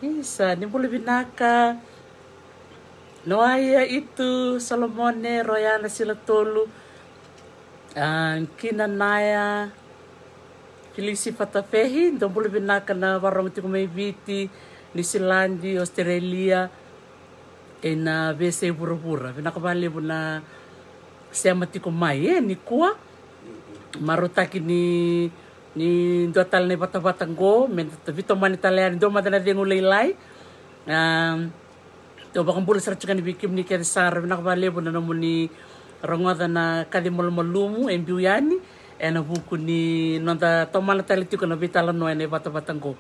Isa, ni bulu binaka. Noaya itu Solomone Royana Silatolu. Kina Naya Filisi Fatafehi. Ndo bulu binaka na warong tiko may biti. New Zealand, Australia. E na vese burubura. Binaka bali na sema tiko mai ni kuwa. Marutaki ni dotal ne bata-batango men vito mani italiano do madana dengo leilai to bakang bulu sarchukan bikim ni ker sar na kabale bona no ni rongoda na kadimol malumu embuyani ena buku ni nonda tomala taliti ko na vitala no ene bata-batango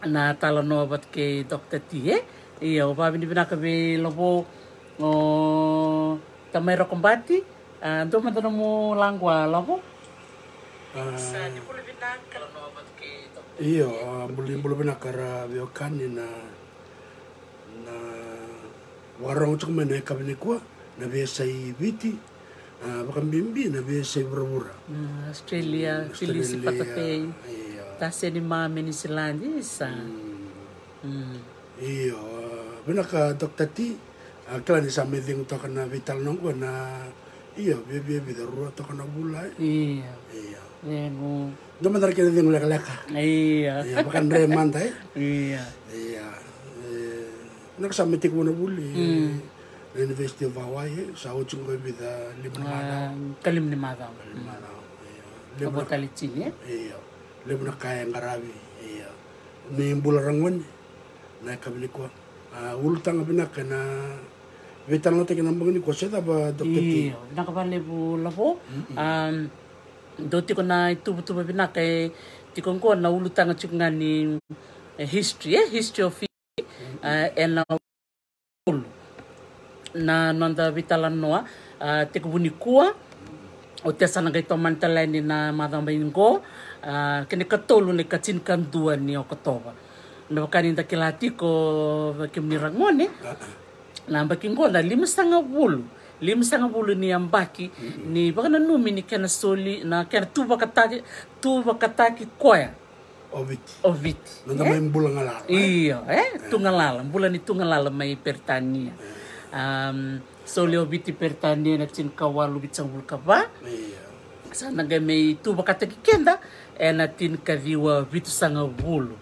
na tala no bat ke Dr. T iya o babi ni binaka be lobo o tamay rokombati do madana mo langwa lobo iyo bulu binakara biokani na warong cuma na kabini kuwa na besai viti bakang bimbi na besai burabura Australia Filisi Patapei tase ni mami ni Silandi isa iyo binaka Dr. T kala ni sa meding to kana vital nong ko na iyo bebe darura to kana bulay iya Nemo. Dama dar kena dengar laka. Iya. Iya, bahkan reman tay. Iya. Iya. Nak sampai tik mana boleh. University of Hawaii, saya cuma beda 5 mana. Kalim 5 tahun. 5 tahun. Iya. Apa kali cini? Iya. Lebih nak kaya ngarabi. Iya. Ni bularangwan. Nak kabili ko. Ulutang abinak na vital natin kinambang ni ko siya ba Dr. T. Iya. Nakabali po labo. Doti ko na itubutuba binaka tikon ko na ulutanga chunga ni history of and na nonda vitalan noa tikubuni kuwa o tesana ga to mantala ni na madamba ingo kene katolu ne katin kandua ni Oktoba na wakani ndakilati ko kimnirangone na mbaki ngona 5 ni ambaki ni bakana numi ni kena soli na kena tuba kataki koya oviti nanda mai mbula ngalala iya tungalala mbula ni tungalala mai pertania soli oviti pertania na tin kawalu bitsangul kaba sana ga mai tuba kataki kenda na tin kaviwa vitu sanga bulu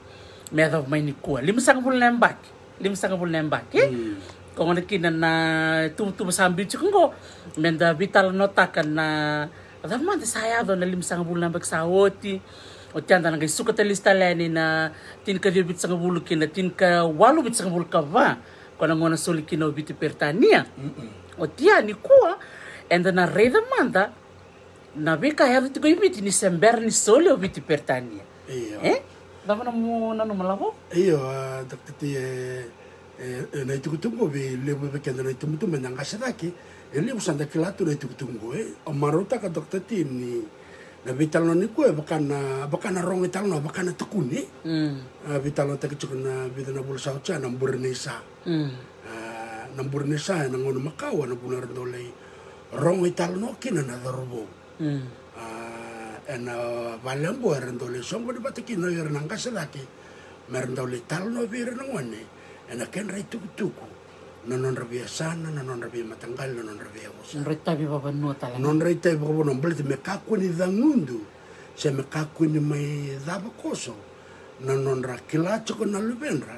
meda mai ni kuwa 5 na mbaki kung ano kina na tumasambil ko menda vital nota ka na daman sayado na 5 na bagsawoti o tianda na suka talista leni na tin ka bit sa bulu kina tin ka 8 bit sa bulu ka va kung ano soli kina biti pertania o tia ni kuwa and na reda manda na bika yado tiko ibiti ni sember ni soli o biti pertania daman mo nanu malabo daktati na itukutungo be lebu be kenda na itumutume na ngasadaki ele usanda kilato na itukutungo o marota ka daktati ni na vitalo ni ko bakana rong italo bakana tukuni vitalo ta kichuna vidana bulsa ucha na burnesa na burnesa na ngono makawa na bunar dole rong italo no kina na darbo valembo erendole songo di batiki no yer nang ngasadaki merendole talo no vir na ngone ena ken rai tuku non rabia sana non rabia matanggal non rabia usa non tabi baba no tala non tabi baba no blete me kaku ni dangundu se me kaku ni mai daba koso non rakila choko na lubenra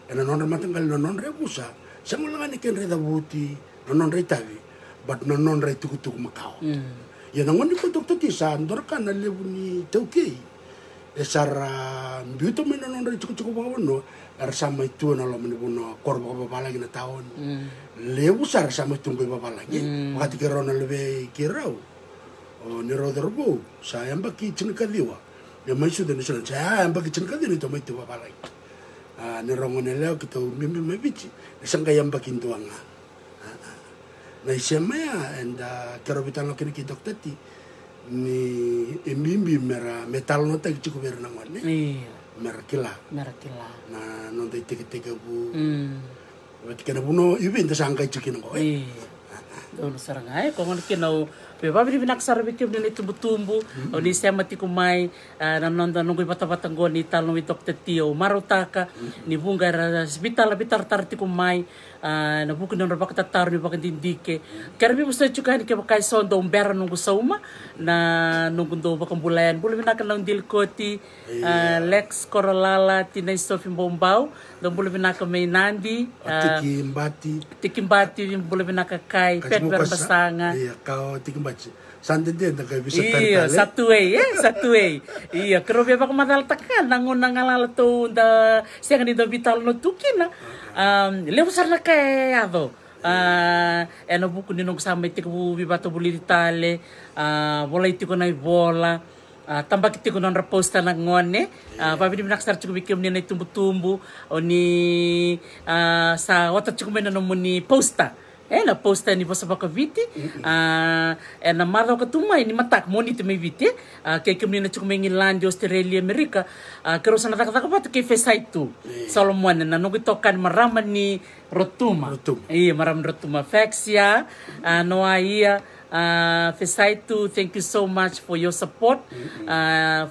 ena non matanggal non rebusa se mulanga ni ken reda buti non tabi but non rai tuku makao ya ngoni ko doktor tisa ndor kana lebuni tauki esara biuto me non rai tuku baba no sama itu na lo menibuno korbo baba lagi na tahun lebu sar sama itu baba lagi wakati kerana lebih kirau ni roderbo saya mbaki cinkadiwa ya mai sudah ni saya mbaki cinkadi ni to mai tu baba lagi ni rongone leo kita mimpi mebici sangka yang mbaki tuanga na isema ya enda kerobita lo kini dokter ti ni mimpi mera metal nota cukup berna ngone merakila na non dei teke bu berarti kena buno ibu inta sangka cikin ko dulu sarangai kung ano kinaw beba bili binaksar bikim ni tumbu oni semati kumai nanonda nunggu bata-batang goni talo ni dokter tio marutaka ni bunga hospital bitar tarti kumai na buku non rabak tatar ni bakan dindike karbi musta juga ni kai sondo umbera nunggu sauma na nunggu do bakang bulayan bulu binakan lang dilkoti Lex Corolala tinay Sophie Bombao dan bulu binakan may Nandi tikimbati bulu binakan kai pet berbasanga kau tikimbati santai dia nak bisa iya satu way iya kerobe bak madal takan nangun nangalala to da siang ni do vital no tukina levo sarna kaya ado eno buku ni nung samay tiku bibato buli ditale bola itiko na bola tambah kitiko non reposta na ngone papi di naksar cukup bikim ni na tumbu-tumbu oni sa wata cukup mena nomuni posta na posta ni bosa baka viti na maro ka tumai ni matak moni te me viti kay kimni na cukup Inglandia Australia Amerika kero sana taka pat kay fesaitu Solomon na nugi tokan maraman ni rotuma iya maram rotuma fexia noaia Fesaitu, thank you so much for your support,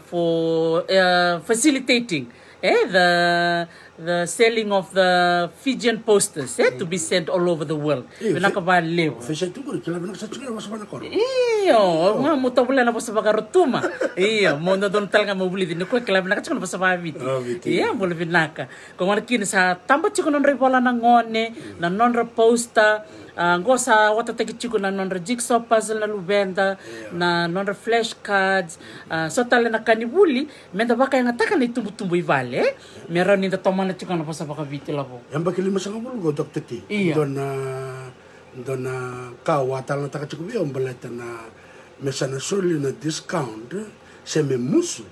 for facilitating the selling of the Fijian posters to be sent all over the world. Pinakabahan lew. Fesaitu ko kila binak sa chukira was bana koro. Iyo, nga mutabula na po sa bagarotuma. Iyo, mo na doon talaga mabuli din ko kila binak sa sa babiti. Iya, buli binaka. Kung ano kin sa tambat chiko non rebola na ngone, na non reposta. Ngo sa wata teki chiko na non jigsaw puzzle na lubenda na non flash cards so tala na kanibuli menda baka yang ataka na itumbu-tumbu ivale meron ni tomana chiko na pasa baka viti labo yang baki 5 go dokter ti dona ka wata na taka chiko bi ombaleta na mesana soli na discount seme musu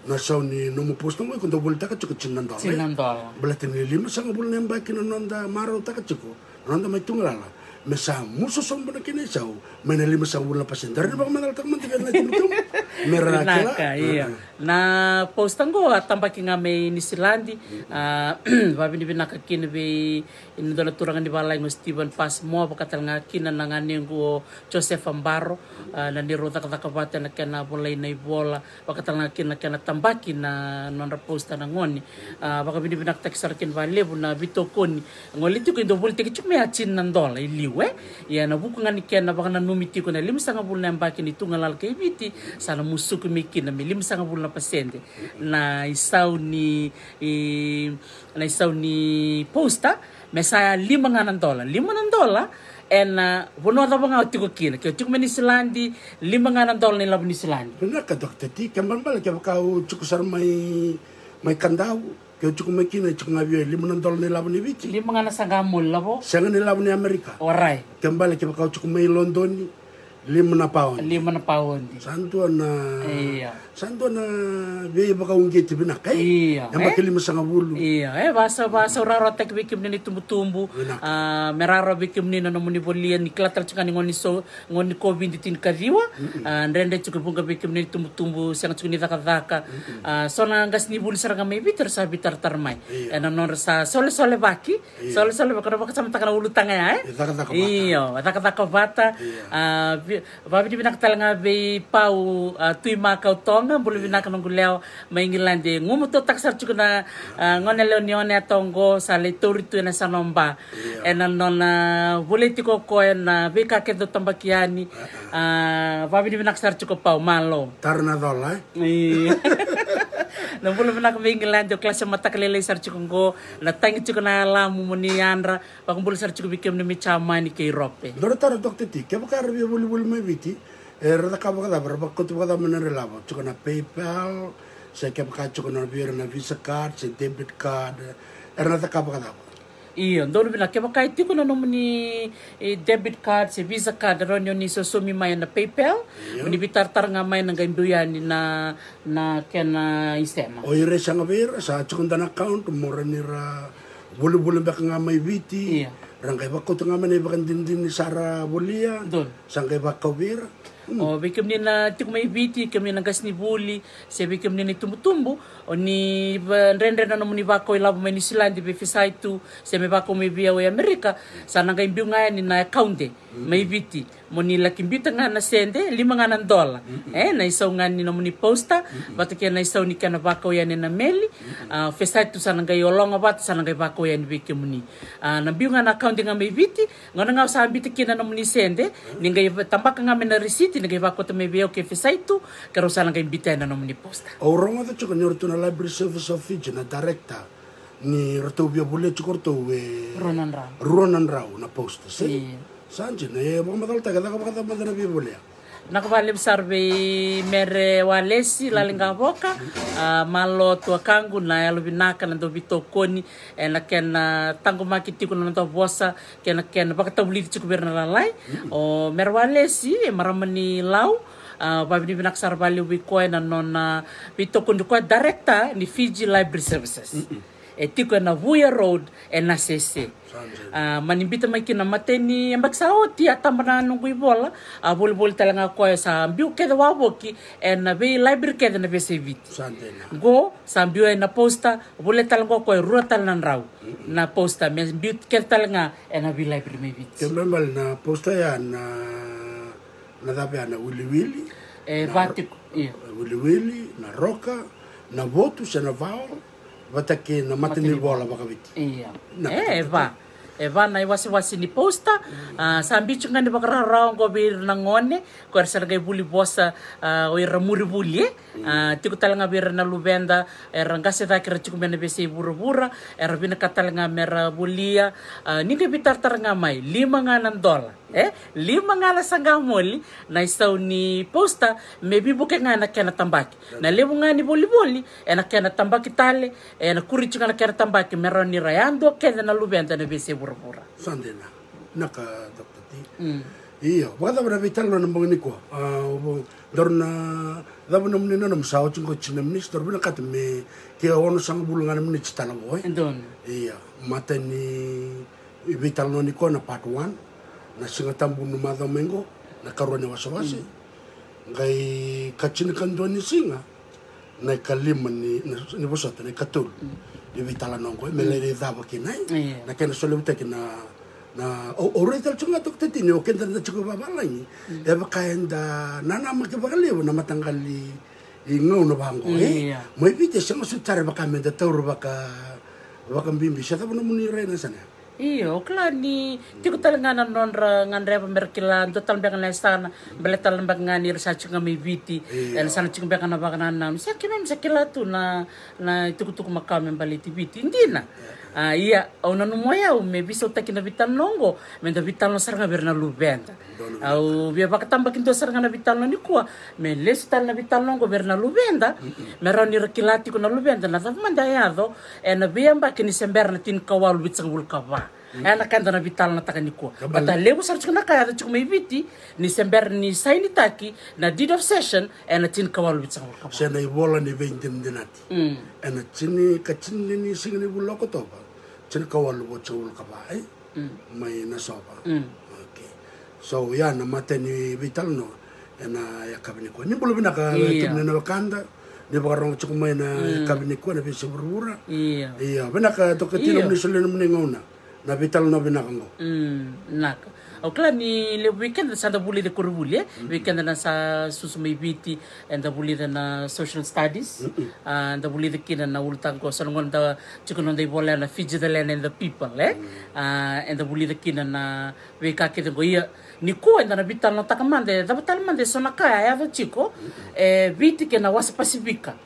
na sauni no mo posto mo kundo bolta ka chiko $9 baleta ni 5 bulan yang baki na nonda maro taka chiko nonda may tungalala mesa muso sombo na kini sao may 5 bulan pa sendar na baka manaltak man tiga na tinutum merakila na posta ngo atambaki nga may New Zealand vavi ni vinaka kini ve indola turanga ni balai ngo Stephen Pass mo pakatal nga kina na ngani ngo Joseph Ambaro na ni rota kata kabate na kena bolai na ibola pakatal nga kina tambaki na non posta na ngoni baka bini binak taksar kin valebu na bitokoni ngoliti ko indo bolte ki chume achin nandola iliwe ya na buku ngani kena baka na numiti ko na limsanga bulna mbaki ni tungalal ke biti sana musuku mikina mi limsanga bulna pasende na isau ni posta mesaya $5 en vono da banga tiko kina ke tiko New Zealand $5 ni labu New Zealand benar ka dokter ti kembang balik ke kau cukup sar mai kandau ke cukup makina cukup ngabi $5 ni labu ni bici $5 sangamul labo sangan ni labu ni Amerika orai kembali ke kau cukup mai London $5 pound santo na vei baka ungeti binak yang baka $5.50 iya basa raro tek bikim ni tumbu meraro bikim ni no muni bolia ni klatal chikani ngoni covid tin kadiwa ndende chuko bunga bikim ni tumbu sang chukuni daka sona ngas ni bul saranga mai bitar sa bitar tarmai ena non sa sole baki baka sama takana ulu tanga ya iya daka bata vavi di binak talanga be pau tuima kau tonga bulu binak nonguleo maingilande ngumu to taksar chukuna ngone leonione tongo sale toritu na sanomba ena nona politiko ko na beka ke do tambakiani vavi di binak sar chuko pau malo tarna dola na bulu binak maingilande klase mata kalele sar chuko na tangi chukuna la mumuni andra pakambulu sar chuko bikem ni chamani ke Europe dorotaro dokter ti ke bakar bi bulu mai biti rada kabaka berapa kau tu kada menerima cukup na PayPal saya kepaka cukup na biar na Visa card saya debit card rada kabaka iya ndolo bina kepaka itu kuna nomini debit card se Visa card ronyo ni sosomi mai na PayPal ni bitar nga mai na gaimbuyan na kena istema o ire sanga bir sa cukup dan account moranira bulu baka nga mai biti rangkai bakau tengah mana bakan dinding sara bolia sangkai bakau bir o bikim ni na tik may biti kami na gas ni buli se bikim ni tumbu o ni rendre na nomuni bako ila may New Zealand be fisai tu se me bako may biya we Amerika sana nga imbiu nga ni na account may biti mo ni lakim bita nga na sende $5 na isaw nga ni nomuni posta bato kaya na isaw ni kana bako yan na meli fisai tu sana nga yolong abat sana nga bako yan bikim ni nambiu nga na account nga may biti nga sa biti kina nomuni sende ni nga tambak nga na receipt nagay bako to may biyo ke fisai tu karo sana nga imbita na nomuni posta orang itu cukup nyorto na library service of Fiji na director ni rato biya bule cukup to we Ronan Rao na posta si sanje na baka madal taga baka madal biya bule nakabalib sarbe mere walesi lalinga boka malo tua kangu na yalo binaka na do bitokoni na kena tango makiti ko na to bosa kena baka tabuli chiku berna lalai o mere walesi maramani lau babi binak sarbali wiko na nona bitokon ko directa ni Fiji Library Services etiko na Vuya Road na CC manimbita may kinamateni ang bagsaot ti atamana nung bola bol talaga ko sa ambiu keda waboki na be library keda na be sevit go sa ambiu na posta bol talaga ko rutal nan raw na posta mes ambiu keda talaga na be library may bit kembal na posta yan na dapat na wili vatiko wili na roka na votu sa na vao batake na matini bola bakabiti iya Eva na iwasi ni posta sambi chunga ni bakara raong ko bir nangone ko sarga buli bosa o ramuri buli tiku talanga bir na lubenda rangase da kira chuku mena besi bura bina katalanga mera bulia ni ke bitar taranga mai $5 $5 sangamoli na isaw ni posta maybe buke nga na kena tambaki na lebu nga ni boli na kena tambaki tale na kuri chunga na kena tambaki meron ni rayando kena na lubenda na besi bura sandena naka dokter ti iyo wada bra vital no mbong ni ko dorna dabo nom ni no sao chung ko chinem ni stor bina kat me ke ono sang bulungan ni chitala boy don iya mata ni vital no ni ko na part 1 na singa tambu no mada mengo na karone wasawasi ngai kachin kan do ni singa na kalima ni bosota ni katul ni vitala nongo me le dava kinai na kena sole uta kina na o retal chunga tok tini o kenda na chuko babalangi e ba kaenda nana ma ke bagalevo na matangali i ngau no bango mo vite se mo sutare ba kamenda tauro baka mbimbi sa tabo no munire na sana iyo kla ni tiku talangana nonra ngandre merkila total bengan sana beletal ngani research ngami viti el sana chiku bengan bakana na sa kimem sakila tu na tuku makam baliti viti indina iya ona no moya o me biso takina vital nongo menda vital no saranga berna lubenda au via bakatamba kinto saranga na vital no nikua me lestal na vital nongo berna lubenda merani rekilati kuna lubenda na manda yado na biamba kini semberna tin kawal bitsang bulkava ana kanda na vital na takaniko bata lebu sar chukuna kaya chukuma ibiti ni sember ni saini taki na deed of session ana tin kawal bitsang bulkava sena ibola ni 20 dinati ana chini kachini ni singni buloko toba chini kawal bitsang bulkava mai na soba okay so ya na mateni vital no ana ya kabiniko ni bulu binaka tumne na kanda ni bakarong chukuma na kabiniko na bisi berura iya binaka tokatino ni soleno mnengona na vital no binakango naka o kla ni le weekend sa da buli de kurubuli weekend na sa susumay biti and da buli na social studies and da buli de kina na ultang ko sa ngon da chikunon da bola na Fiji the land and the people and da buli de kina na weka ke de goia ni ko na vital no takamande da vital mande sona kaya ya do chiko biti ke na wasa pasifika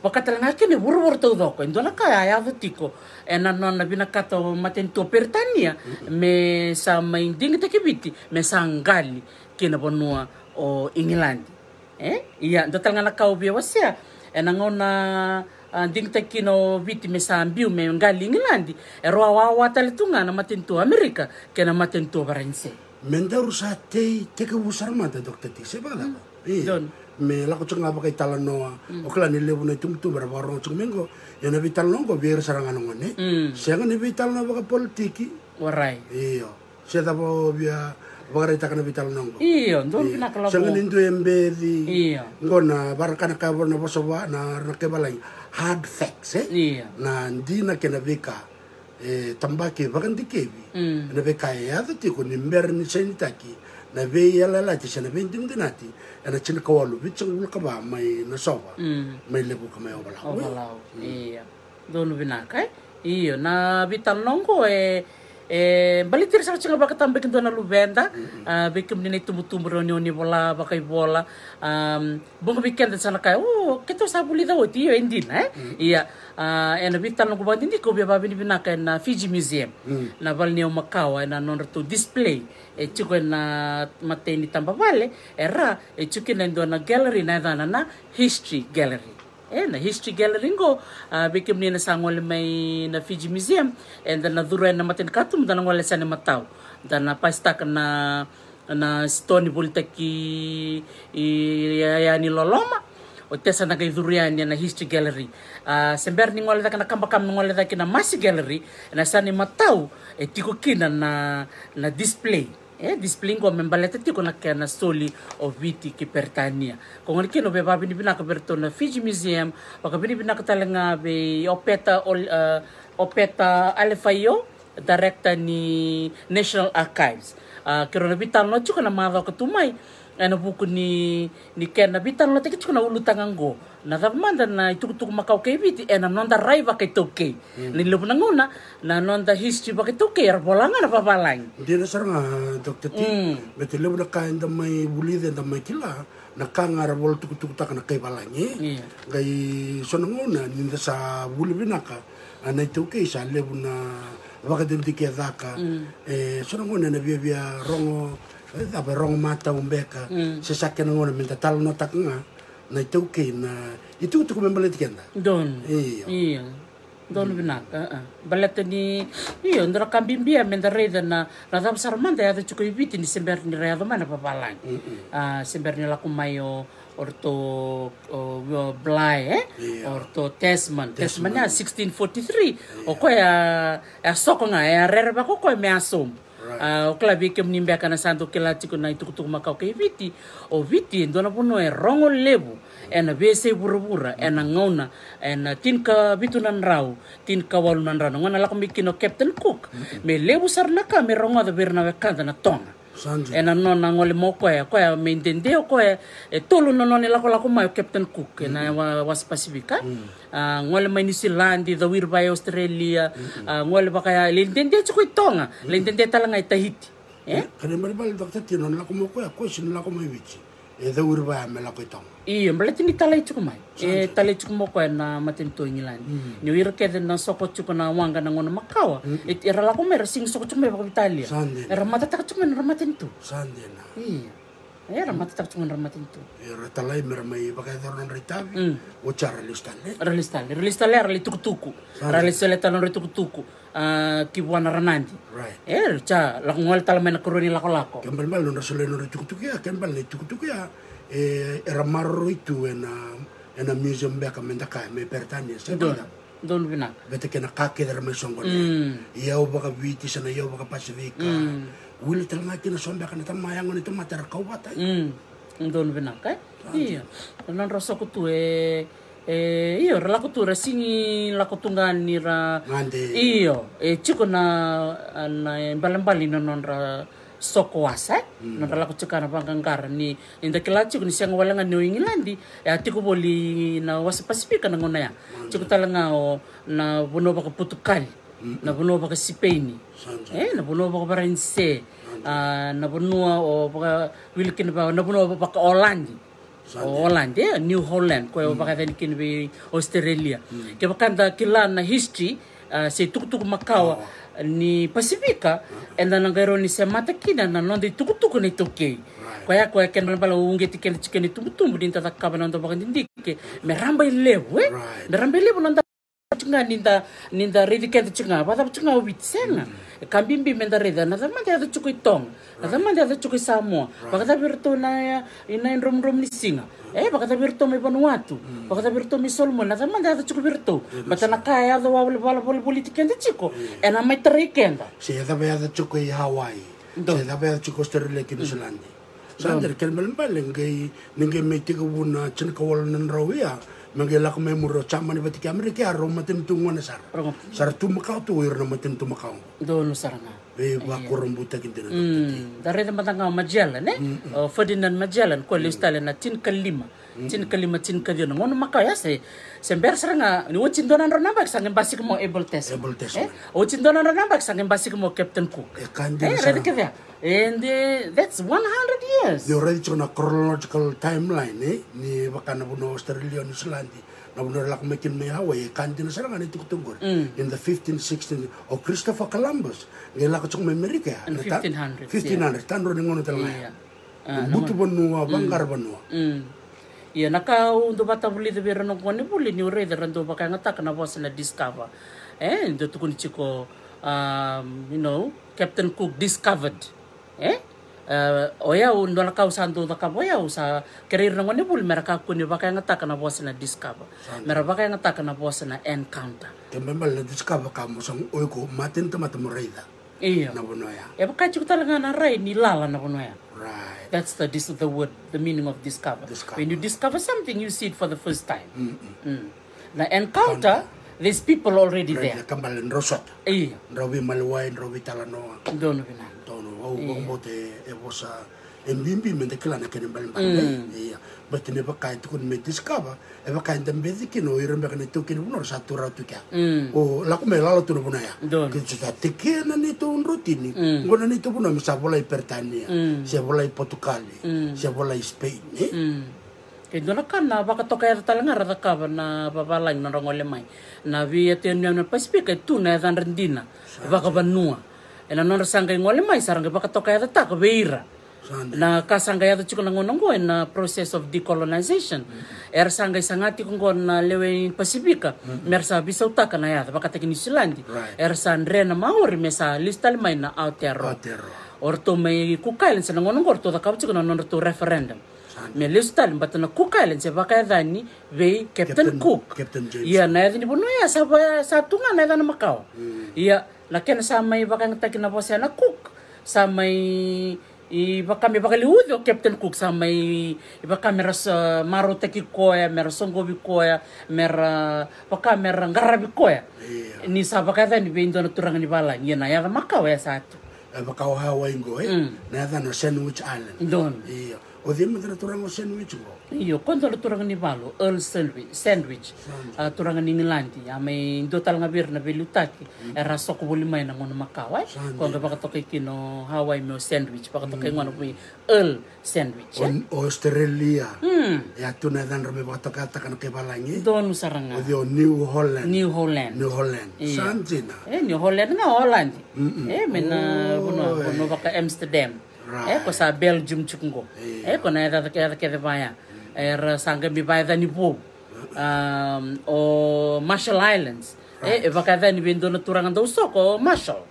Wakatalanga kini wur tau doko indona kaya ya tiko ena nona bina kato matento pertania me sa mainding te kibiti me sangali kina bonua o England iya dotalanga na kau bia wasia ena ngona ding te kino viti me sa ambiu me ngali England roa wa talitunga na matento Amerika kena matento barense mendaru sa te ke busar mata dokter ti se bala don me la ko tsunga ba kai tala noa o kala ni lebu na tum bara barong tsumengo ya na vital nongo bier saranga ngone se nga ni vital na ba politiki warai iyo se da bo bia bagare ta kana vital nongo iyo don na kala se nga nindu embedi iyo ngona barakana ka bona bosoba na ke balai hard facts iyo na ndina ke na vika tambake bagandi kebi na vika ya ti ko ni mer ni senitaki na ve ya la ti sana vending dinati ana china kawalu bitsang ulka ba mai na soba mai lebu ka mai obalau iya donu binakai iyo na vital nongo balitir sa chinga baka tambe kindo na lubenda bekim ni tumutumro ni bola bakai bola bunga weekend sana kai kito sa bulida oti yo endina iya ena vital nongo ba hindi ko bia babini binaka na Fiji Museum na balneo Macau na non to display chuko na mateni tamba vale era chuki na ndo na gallery na na history gallery na history gallery ngo bekim ni na sangol may na Fiji Museum and na dura na maten katum dan ngol sa ni mataw dan na pasta na stone bultaki ya ni loloma o tesa na kay durian na history gallery sember ni ngol da kana kambakam ngol da kina masi gallery na sa ni mataw tiko kina na display display ko membaleta tiko na kana soli o viti ki pertania ko ngol kino be babini bina ka berto na Fiji Museum baka bini bina ka talanga be opeta Alefayo director ni National Archives kiro na vital no chuko na mava ko tumay ana buku ni ken na vital no tiki chuko na ulutangango na thamanda na itukutuk Macau kay viti na nonda raiva kay toke ni lubu na nguna na nonda history ba kay toke arbolanga na papalang hindi na sarang dokter ti beti lebu na kain da may bulida da may kila na kangar bol tukutuk tak na kay balangi kay so na nguna ninda sa buli binaka na itoke sa lebu na baka din tiki adaka so na nguna na bia rongo tapi rongo mata umbeka sesakya na nguna minta talo no tak nga na itoke na itu ko membalit kenda don iya don binaka baleta ni iyo ndra kambimbia menda reda na dam sarmanda ya chuko ibiti ni sember ni reda mana papalang sember ni laku mayo orto blai orto Tasman ya 1643 o ko ya soko nga ya rerba ko me asom o klabi kem nimbe kana santo kila chiko na itukutuk Macau kay viti o viti ndona puno rongo lebu ena bese bura-bura ena ngauna ena tinka bitunan rau tinka walunan rau ngona la komikino Captain Cook me lebu sarna ka me ronga de berna bekanda na tonga ena nona ngole mo ko me entendeu ko e tolo nono la ko mai Captain Cook ena was Pacifica ngole mai New Zealand the wir by Australia ngole baka le entendeu ko tonga le entendeu talanga Tahiti kare mari bal dokta tino la ko mo ko sin la ko mai vici the wir by me la ko tonga mbelati ni talai chuku mai talai chuku mo ko na matento ngilani ni wir ke na soko chuku na wanga na ngona makawa era la ko mera sing soko chuku me ba Italia era matata chuku na matento sandena era matata chuku na matento era talai mera mai ba ka dornon ritavi o chara relistale era li tukutuku era li sele talon tukutuku ki buana ranandi cha la ngol talame na koroni la ko kembal mal no sele no tukutuku ya kembal ni tukutuku ya era marro itu ena museum beka mendaka me pertani don bina bete kena kake der me songone ia baka viti sana ia baka Pasifika wili talanga kina sombe kana tamayang ni tomater kawata don bina kai iya non roso kutu io la kutura singi la kutungani ra io chiko na balambali non ra soko wasa non la kuchukana bangangara ni inda kila chiku ni siang walanga New England tiku boli na wasa Pasifika na ngona ya chiku talanga o na buno baka Putukali na buno baka Spain na buno baka Barense na buno o baka Wilkin ba na buno baka Holland New Holland ko baka then kin be Australia ke bakanda kila na history se tukutuku makawa ni Pasifika enda nangaro ni semata kina na nondi tukutuku ni toke kwaya ken bala unge tiken chiken tumbutumbu dinta takaba nando baka ndike meramba ilewe meramba ilewe nanda chinga ninda redi kente chinga bata chinga witsenga kambimbi menda reda na zamande ya chukui tong na zamande ya chukui Samoa baka virtu na ina rom ni singa baka virtu me Vanuatu baka virtu me Solomon na zamande ya chukui virtu bata na kaya do wala politika kente chiko ena mai trikenda se ya da chukui Hawaii se da ya chukui Australia ki New Zealand sander ken mbal ngai me tiga buna chin kawal nan rawia mangela ko me muro chama ni batik Amerika ro matin tungwana sar tu makau tu ir na matin tu makau do no saranga ba ko rombuta kindina dare da matanga Magellan Ferdinand Magellan ko listale na tin kalima tin kadino ngono makaya se sember saranga ni wocin donan ronambak sang basik mo able test wocin donan ronambak sang basik mo Captain Cook and that's 100 years you already on a chronological timeline ni bakana buno Australia New Zealand na buno la ko mekin me Hawaii kandina saranga ni tukutungor in the 1516 of Christopher Columbus ngela ko chung America in 1500 tanro ni ngono talanga butu bonua bangar bonua ia naka undo bata buli de berano ko ni buli ni ure de rando baka ngata kana boss na discover ndo tukuni chiko Captain Cook discovered oya undo la kau santo da kaboya usa kerir ngone bul meraka kuni baka ngata kana boss na discover mera baka ngata kana boss na encounter tembel na discover ka mo sang oy ko matin tamata mo reida iya na bonoya baka chiko talaga na rai ni lala na bonoya right that's the word the meaning of discover when you discover something you see it for the first time the encounter there's people already there kambal rosot iya robi malwai robi talano dono bina bote bosa mbimbi mende kila na kene mbal iya but ne baka to kun me discover baka ndambe dikino irembe kana to kin unor satura tu kya o la come la tu bona ya ke ta tekena ni to rutini ngona ni to bona misa bola Pertania se bola Portugali se bola Spain ke dona kana baka to kaya talanga ra ka na babalang na rongole mai na via tenu na Pasifika tu na dan rendina baka banua ena non sanga ngole mai saranga baka to kaya ta ka beira na kasanga ya chiko nangonongo na process of decolonization sanga isangati ko na lewe Pasifika mersa bisa utaka na ya baka tekni New Zealand sandre na maori mesa listal mai na Aotearoa orto mai kukailin sa nangonongo orto da ka chiko na non to referendum me listal batana kukailin sa baka dani ve Captain Cook ya na ni bono ya sa tunga na na makao ya lakena sa may baka ngata kinabosa na Cook sa may Iba kami bakaliud o Captain Cook sa may iba kami sa maro teki koya mera songobi koya mera baka mera ngarabi koya ni sa baka ni bendo na turang ni bala ni na ya makaw ya satu baka Hawaii go na na Sandwich Island don o di mo na turang sandwich go iyo kondo na turang ni balo Earl sandwich turang ni Ngilandi may total nga bir na belutaki era soko bulimay na ngono makaw kondo baka to kay kino Hawaii mo sandwich baka to kay ngono Earl sandwich Australia ya tu na dan rame baka to kata kan kay balangi don saranga o di New Holland sanjina New Holland nga Holland mena buno baka Amsterdam ko sa Belgium chukungo ko na eda kaya baya sangga mi baya ni po o Marshall Islands baka ni bendo na turangan daw ko Marshall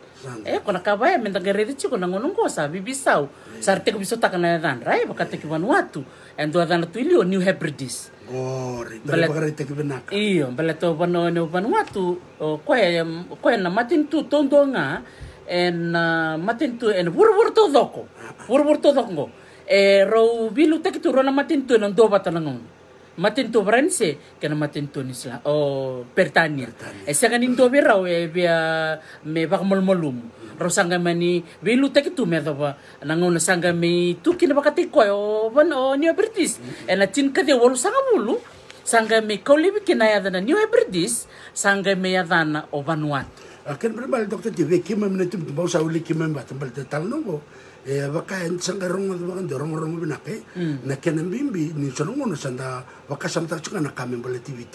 ko nakabaya men tagaredi chiko na ngonong ko sa Bibisau sarte ko biso takana dan rai baka te Vanuatu endo dan tuili o New Hebrides iyo balato Vanuatu ko na matin tu tondonga matin tu wur to doko ro bilu taki tu rona matin tu nang doba tanangon matin tu Branse kana matin tu nisla o Pertania sanga nin do biraw bia me bak molmolum ro sanga mani bilu taki tu me doba nangon sanga me tu kina bakati ko o New British na tin ka de wol sanga bulu sanga me kolibi kina ya na New British sanga me ya dana o Vanuatu akan berbal dokter TV kima menetum bau sauli kima batam bal tetal nongo baka sangarong bakan dorong binake na kenan bimbi ni sonongo no sanda baka samta chuka na kame bal TV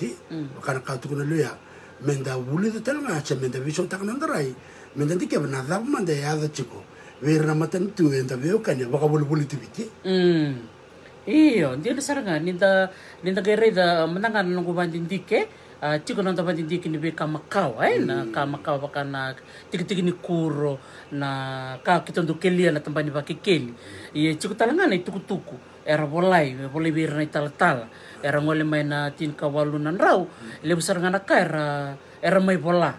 baka na kautu kuna luya menda wuli tetal nga cha menda viso tak nandarai menda dike na da manda ya da chiko vera matan tu enda veo kanya baka bul TV iyo dia saranga ninda gere da menangan nunggu banding dike tiko nang dapat dindiki ni beka Macau na ka Macau baka na tiki ni kuro na ka kitondo kelia na tambani baki keli tiko talanga na tuku era bolai bir na tal era ngole mai na tin kawalunan raw le besar ngana ka era mai bola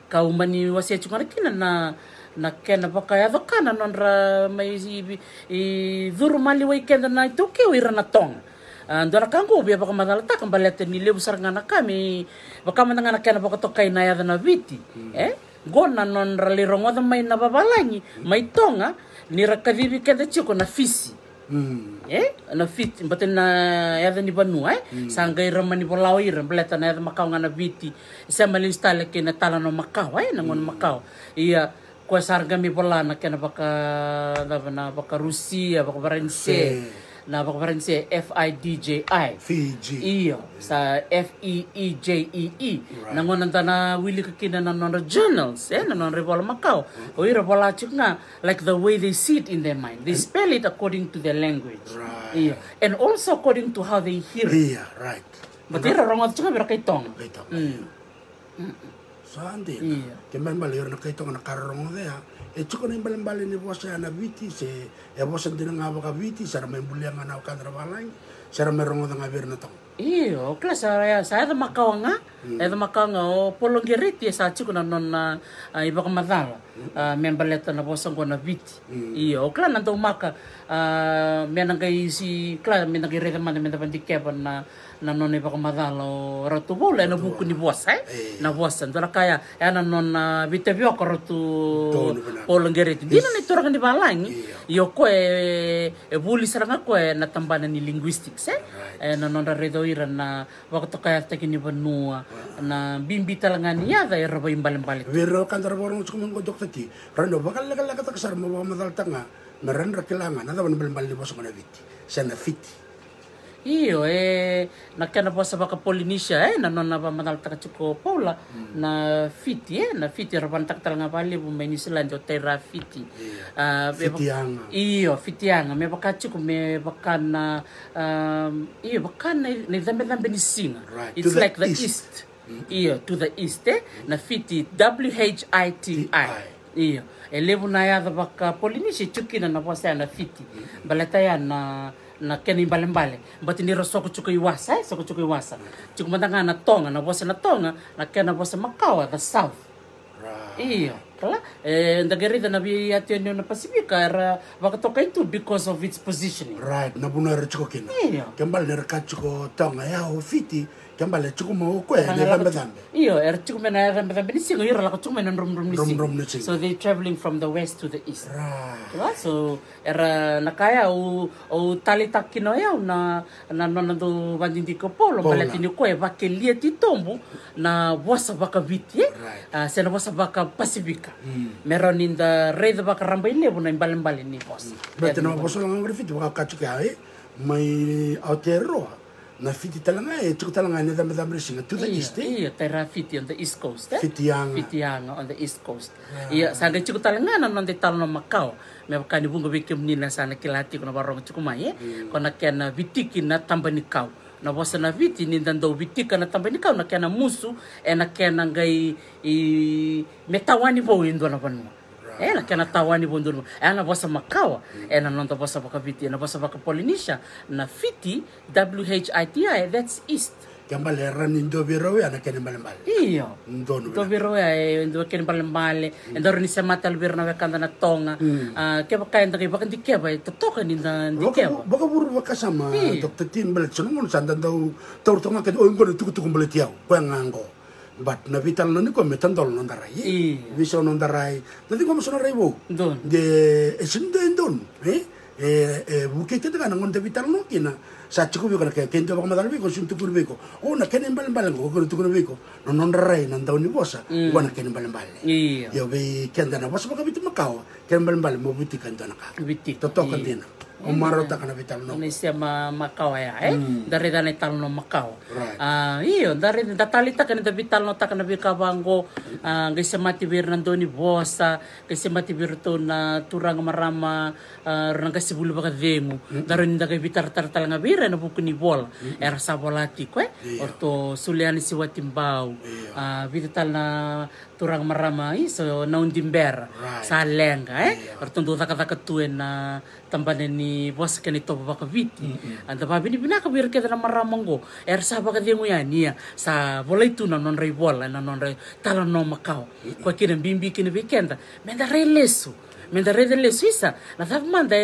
ka umani wasia chukana kina na kena baka ya kana nonra mai duru mali weekend na toke ira na tong Andora kango bia baka madalata kan balete ni lebu sarngana kami baka manangana kana baka tokai na yada na viti gona non rali rongoda mai na babalangi mai tonga ni rakavivi kenda chiko na fisi na fiti baten na yada ni banua sanga ira mani bolau ira baleta na yada makau ngana viti isa malistale ke na tala no makau na ngon makau iya ko sarga mi bolana kana baka Rusia baka Varense na baka FIDJI Fiji iyo sa FEEJEE nangon nanta na wili kakina na non journals na non revola Macau o ira bola nga like the way they see it in their mind they spell it according to their language iyo and also according to how they hear it right but ira rongot nga bira kay tong sandi kemen balir na kaitong na karong dea chuko na imbalan ni bosa na viti se bosa din nga baka viti sara may bulia nga na kadra balay sara merong nga bir na tong iyo klas saya da Macau nga o polongeriti sa chuko na non na iba ka madala membaleta na bosa ko na viti iyo klas nanto maka menang kay si klas menang kay reta man menang bandikeban na non iba ka madala o ratu bola na buku ni bosa na bosa ndora kaya na non vitevio ko ratu polongeriti di na iturang di balangi iyo ko buli saranga ko na tambanan ni linguistics na non redo ira na waktu kaya taki ni Vanua na bimbi talaga niya da raba imbalan-balit pero kantar borong sukumang ko dokter ti rano bakal laga kasar mo madalta nga naran rakilangan na daw imbalan-balit mo sa viti sa na fiti iyo nakana po sa baka Polynesia na non na ba madalta ka chuko Paula na fiti rabantak talaga bali bu may New Zealand o terra fiti fitianga me baka chuko me baka na baka na dambe ni singa it's like the east iyo to the east na fiti WHITI iyo lebu na ya baka Polynesia chukina na po sa na fiti balataya na keni bale but ni soko chuko iwasa chuko matanga na tonga na bosa na tonga na kena bosa Macau the south iyo Kala, ndagerida na vi atio na Pasifika era wakatoka itu because of its positioning. Right, na buna rachiko kina. Iyo. Kembali nerkachiko tonga ya ofiti, kembali chiko mo kwe ne zambe. Iyo, era chiko mena zambe ni singo ira la chiko mena rum Rum So they traveling from the west to the east. Right. So era nakaya o talita kino ya na do vandindiko polo palatini kwe vakelia titombo na wasa vaka viti sena wasa vaka Pasifika. Meron in the reda vaka ramba ilevo na imbalimbali ni boss. Bete na boso lang grafiti vaka kachika may Aotearoa na fiti talanga chiko talanga ne dambe singa to the east. Iya, tera fiti on the east coast. Fitianga on the east coast. Iya, saga chiko talanga na nonde talo na Macau. Me bakani bunga bikim nila sana kilati kuna barong chiko mai kona kena vitiki na tambani kau. Na wasa na viti ni dando vitika na tambani kau na kena musu na kena ngai metawani bo indo na panu. Na kena tawani bo indo. Na wasa Macau na nonda wasa baka viti na wasa baka Polynesia na fiti WHITI that's east. Kembali ranin do biro ya na kena mbali. Iyo. Do biro ya ndo kena mbali. Ndo ni semata albir na kanda na tonga. Keba kaya ndo keba kandi keba totoka ni keba. Baka buru baka sama Dr. Tin balet sono mon sanda do tor tonga kedi o ngone tuku balet yaw ko ngango. But na vital no ni ko metandol no ndarai. Viso no ndarai. Nadi ko mo sono raibo. Don. De esinde don. Bukete de ngon de vital no kina. Sa chiku biko na kento baka madal biko suntu kur biko. O na kenen balan ko ko tukun biko. No non rai nan daw ni bosa. Wa na kenen balan. Iya. Yo be kenda na bosa baka bitu Macau. Kenen balan mo biti kanta na ka. Biti. Totokan din. O marota kana vital no. Ni sia Macau ya dari dana tal no Macau. Right. Iyo dari datalita kan da vital no takana bika bango ngai semati bir nandoni bosa, ngai semati bir to na turang marama ranga sibulu baka demu. Dari nda kai vitar tartalanga bir na buku ni bol. Era sabolati ko orto suliani si watimbau. Vital na turang marama so naundimber sa lenga orto ndo taka tuen na tambane ni bos kani to baka viti anda babi ni binaka bir keda na maramango sa baka dengu ya nia sa volai tu na non rei bola na non rei tala no Macau ko kina bimbi kina weekenda menda relesu isa na tava manda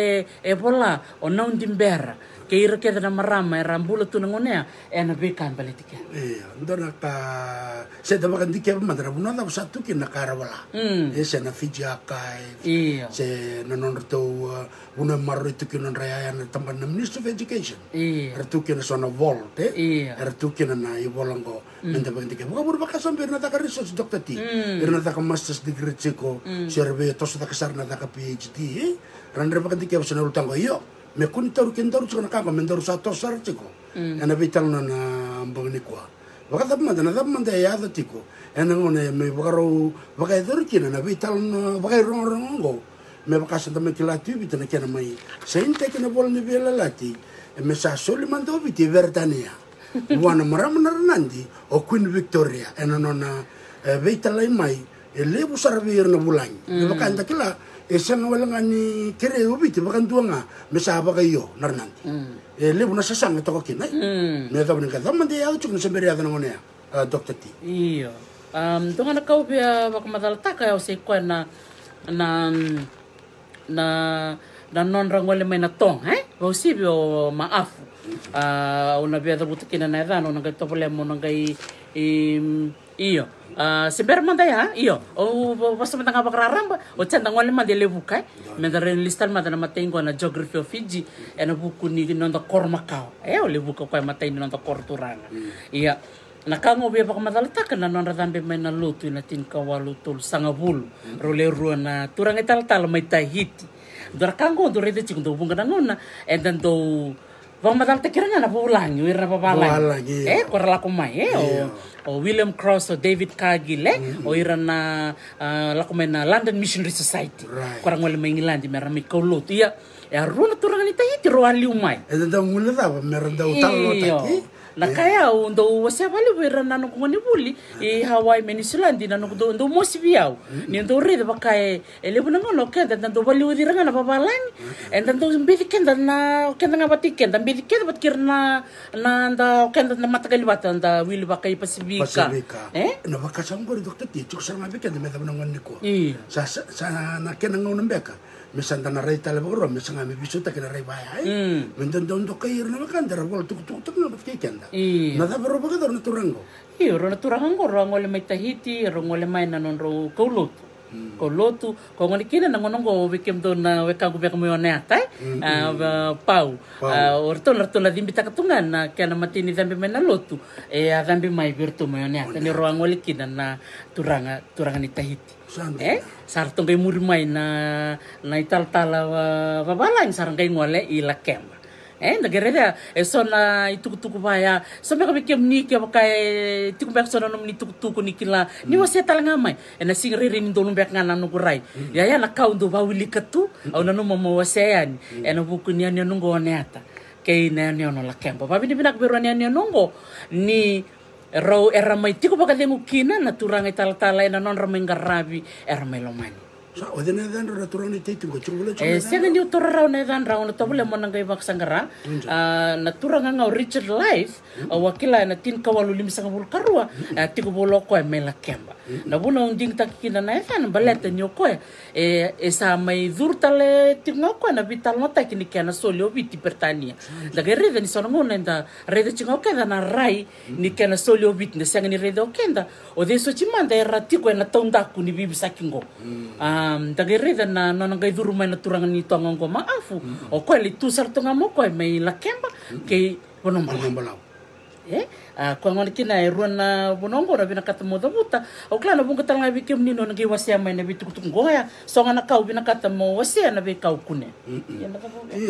bola o naundimber ke ira keda na marama rambula tu na ngonea na bekan balitika ndona ka se da baka ndike mandra buna da satu kina karawala se na Fiji Archive se na non to una marro tu kina raya na tamban na Minister of Education tu kina sona volte tu kina na I volango menda baka ndike baka sambil na taka research Dr. T na taka master's degree chiko serve to sa taka sarna taka PhD randre baka ndike sona utango yo me kun taru kendaru chiko nakanga mendaru sato sar chiko ena vital na mbongni kwa wakata manda ya da tiko ena ngone me bakaro bakai daru kina na vital na bakai rongo me bakasa da me kilati vitana kena mai sente kena bol ni vela lati me sa soli mando viti verdania wana maramna nandi o Queen Victoria ena nona vital mai lebu sarvir na bulany me bakanda kila esang wala nga ni kere ubiti bakan tuanga mesaba kayo narnanti lebu na sasang ito ko kinay me taw ni kada man dia chuk na semberiya na ngone Dr. T iyo tunga na kau bia baka madalata kaya se ko na non rangwale may na tong posibyo maafu una bia da butikina na dano nang to problema nang kay iyo si Berman daya iyo o basta matanga bakraramba o tsanda ngwale mandele bukai mendaren listan madana matengo na geography of Fiji na buku ni nonda kor Macau o le buku ko matay ni nonda kor turanga iya nakango bia baka madalata kana non radambe may na luto na tinkawalu tul sangabul role ruan na turang ital may tahiti dorakango do rede chikundo bunga nona and then do Vang madalta kiranya na pulang, yun na papalang. Korala kumay o William Cross o David Cargill o iran na lakumay na London Missionary Society. Korang wala may ngilandi meramit kaulot. Iya runa turang ni tayo tiro aliumay. Daw mula daw meron daw talo taki. na kaya ndo wase vale wera nanu ngoni buli I Hawaii me New Zealand nanu ndo mosi biau ni ndo rede bakai ele buna ngono kenda ndo vale udiranga na babalani enda ndo mbidi kenda na kenda ngabati kenda mbidi kenda batkirna na nda kenda na matagali bata nda wili bakai Pasifika na bakasangori dokter ti chuk sanga bikenda me buna ngoni ko sa na kenda ngono mbeka misanda na rei tale bagro misanga me bisuta kena rei baya mendondo kair na makandara vol tuk na batkenda na da bro bagador na turango rona turango rongole mai Tahiti rongole mai na nonro Kolotu ko ngoni kina na ngonongo wikem do na wekangu beka mo neata pau orto na dimbita katungan na kana matini dambe mai na lotu dambe mai virtu mo neata ni rongole kina na turanga ni Tahiti sarto ngai muri mai na italtala babalang sarang ngai ngole ila kemba nagereda sona itukutuku baya sampai kami ni ke pakai tuku sona nom ni tukutuku ni kila ni wase talanga mai na singre ni dolum bek ngana no kurai ya na kau ndo bawili katu au na no mo wasean na buku ni ani nungo neata kei na ni ono la kempa babi ni binak beru ni nungo ni ro era mai tiku pakai kina na turanga tal-tala na non ramengarabi era mai lomani sa odena dan ra turang ni teitu ko chungula sega ni utora na dan ra na tabule monanga ibak sangara na turanga ngau Richard Life wakila na tin kawalu lim sanga bul karua tiku bolo ko mela kemba na buna unding takina na etan baleta nyoko sa mai durtale tingo ko na vital nota kini kana solio viti pertania la gereda ni sono ngona nda reda chingo kenda na rai ni kana solio viti na sanga ni reda okenda o de so chimanda era tiko na tonda ku ni bibisa kingo tagereda na nonangai duru mai na turangan ni tongongo maafu o ko li tu sarto ngamo ko mai la kemba ke bonombalau ko ngoni kina ruana bonongo na bina kata mo dabuta o klana bunga talanga bikem ni no ngai wasia mai na bitu tungoya so ngana kau bina kata mo wasia na be kau kune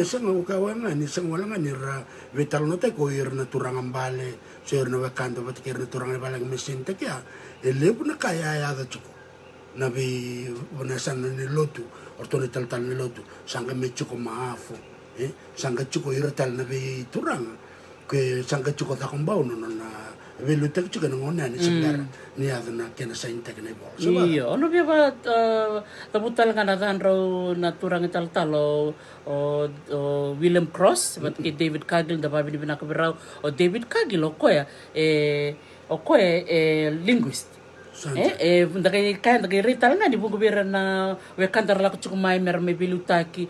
sanga ukawanga ni sanga wala ni ra vetal no te ko ir na turangan bale so ir na wakando batikir na turangan bale mesin te kya ele buna kaya ya da chuko nabi bonasan ni lotu ortone tal ni lotu sanga mechuko maafu sanga chuko iratal nabi turang ke sanga chuko ta kombau no na velu tek chuko ngona ni sebentar ni adna kena sain tek ne bol iyo ono bia ba tabutal kana dan ro na turang tal o William Cross bat ke David Cargill da babi bina ka berau o David Cargill o koya linguist ndagay kaya ndagay rital nga di bungo bira na we kandar la kuchuk mai mer me bilutaki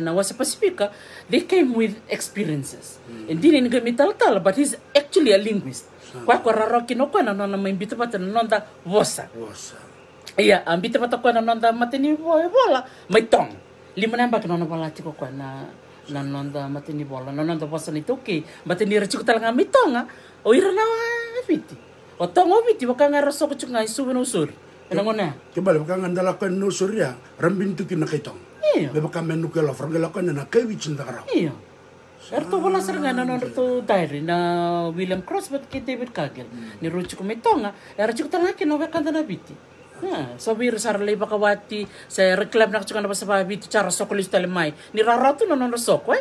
na wasa Pasifika they came with experiences and didn't get me tal but he's actually a linguist kwa rarok no kwa na may imbita pa na nonda vosa iya ambita pa kwa na nonda matini bola may tong lima na ba kino bala tiko kwa na nonda matini bola na nonda vosa ni toki matini rachiko talaga mitonga o ira na fiti o tongo biti baka ngaraso ko chunga isu no sur ngona ke bale baka ngandala kan no surya rambintu kin nakitong be baka menu ke la frangela kan na ke wichin da kara erto bola serga na no to diary na William Cross but ke David Cargill ni ruchu ko metonga era chuk tanga ke no baka na biti so bir sarle baka wati sa reclam na chuk na basa biti chara sokolis talemai ni raratu no no soko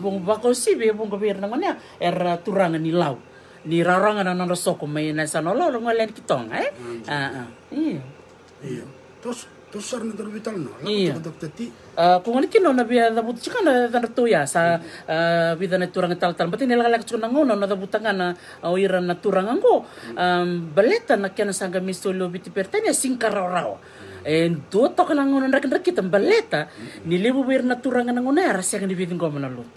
bung bako sibe bung ko bir na ngona era turanga ni lau ni rarangan na nang soko may nasa nolo ngalen kitong iya tos sar na vital no kung ano kino na biya dabut chika na tuya sa vida na turang tal but nilalak chika nangono na dabutangan na oiran na turang ngo baleta na kena sanga misolo biti pertanya singkararaw do to ka nangono na kita baleta nilibu bir na turang nangono rasya kan dibitin ko manalut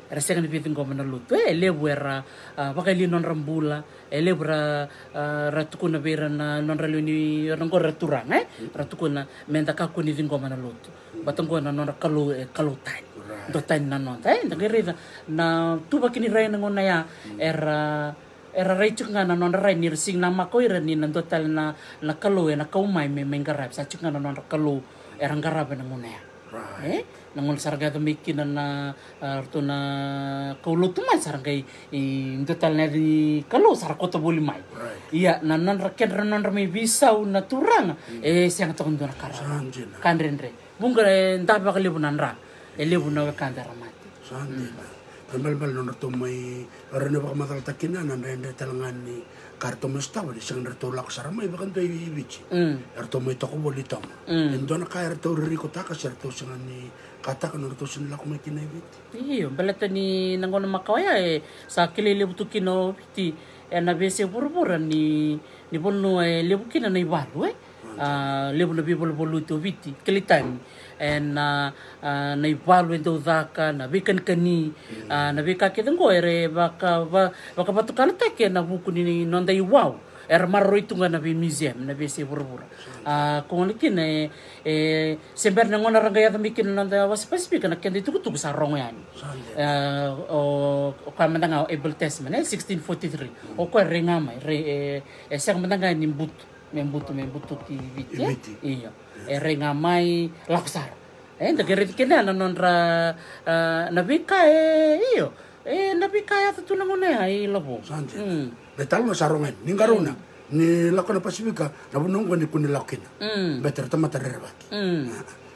rasa kan bitin ko manaluto lebu era bakali non rambula lebra ratukuna bera na non raluni rango raturang ratukuna menda ka kuni dingo manaluto batango na non kalutan dotan na non ndagere na tuba kini ray ngona ya era raichuk nga na non ray ni sing na makoy ni nandotal na kalu na kaumay may garab sa chuk nga na non kalu erang garab na ngona ya nangon sargado mikin na arto na kaulo tumay sargay total na di kalo sarakoto buli mai iya nanon raken ranon rami bisaw na turang siyang tokon do na karan kanrenre bunga ndaba kalibunan ra elebu na kandara mati Bal no to mai rene ba matal takina na rende talangani karto mustawa di sang to lak saramai bakan to ibici. To mai to ko bolitong. Endo na kaya to riko taka serto sangani kata kan to sun lak mai kinai biti. Iyo balata ni nangona makawaya sa kilele butu kino biti na bese burbura ni bonu lebu kina na ibalu lebu na bibolu to biti kilitan na ibalu endo daka na bikan kani na bika kedengo ere baka batukana take na buku ni nonda iwau era marro itunga na museum na bese burbura kung kina sember na ngona rangaya da mikin nonda was specific na kendi tukutuk sa rongo yan o kamandanga able testament 1643 o ko renga mai sang mandanga ni membutu ti viti iya renga mai laksar da gerit kena na nonra na bika iyo na bika ya tunangone ai labo betal no sarongen ningaruna ni lakona pasifika na bunongo ni kuni lakina better tamata rerbaki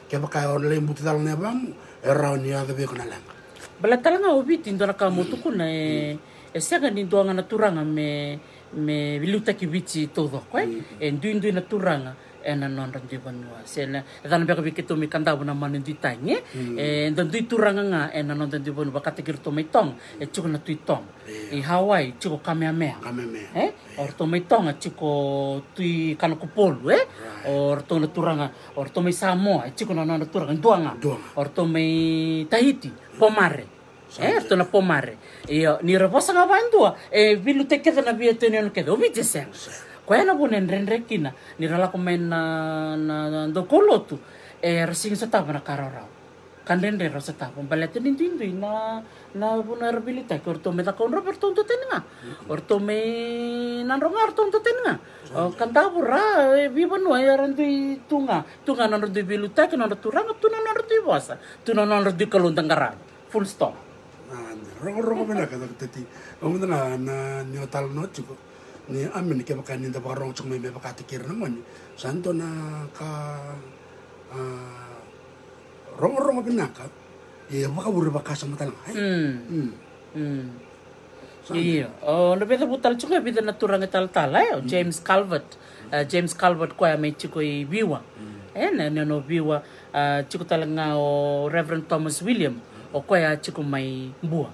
ke baka on le mbutal ne bam era ni ada be kona lang bala talanga obiti ndona ka mutuku na sega ni doanga na turanga me viluta ki viti todo ko ndu na turanga ena non randi banua sena dan beka bikito mi kanda buna manin ditanye dan du turanga nga ena non randi banu bakatikir to metong chuko na tuitong i Hawaii chuko kameamea or to metong chuko tui kanokupolu or to na turanga or to me Samoa chuko na turanga duanga or to me Tahiti pomare to na pomare ni reposa nga bandua vilute keda na bietene no keda obite sen Kaya na po nenrenrekina ni rala ko men na dokolotu rasing sa tapa na kararaw. Kanrenre sa tapa balete ninduinduin na vulnerability ko to meta kon Roberto to tenga. Or to me nanrongar to tenga. Kanta pura vivo no arandu tunga nandu biluta ko nandu turanga tuna nandu bosa. Tuna nandu kalundang garan. Full stop. Rongo mena ka tati. Omo na nyotal no chiko. Ni amin ke baka ninda barong chung me baka tikir naman santo na ka rongo pinaka baka buru baka sa matalang iya no beta butal chunga bita naturang tal James Calvert ko may chiko i biwa no biwa chiko talanga o Reverend Thomas William o ko chiko may buwa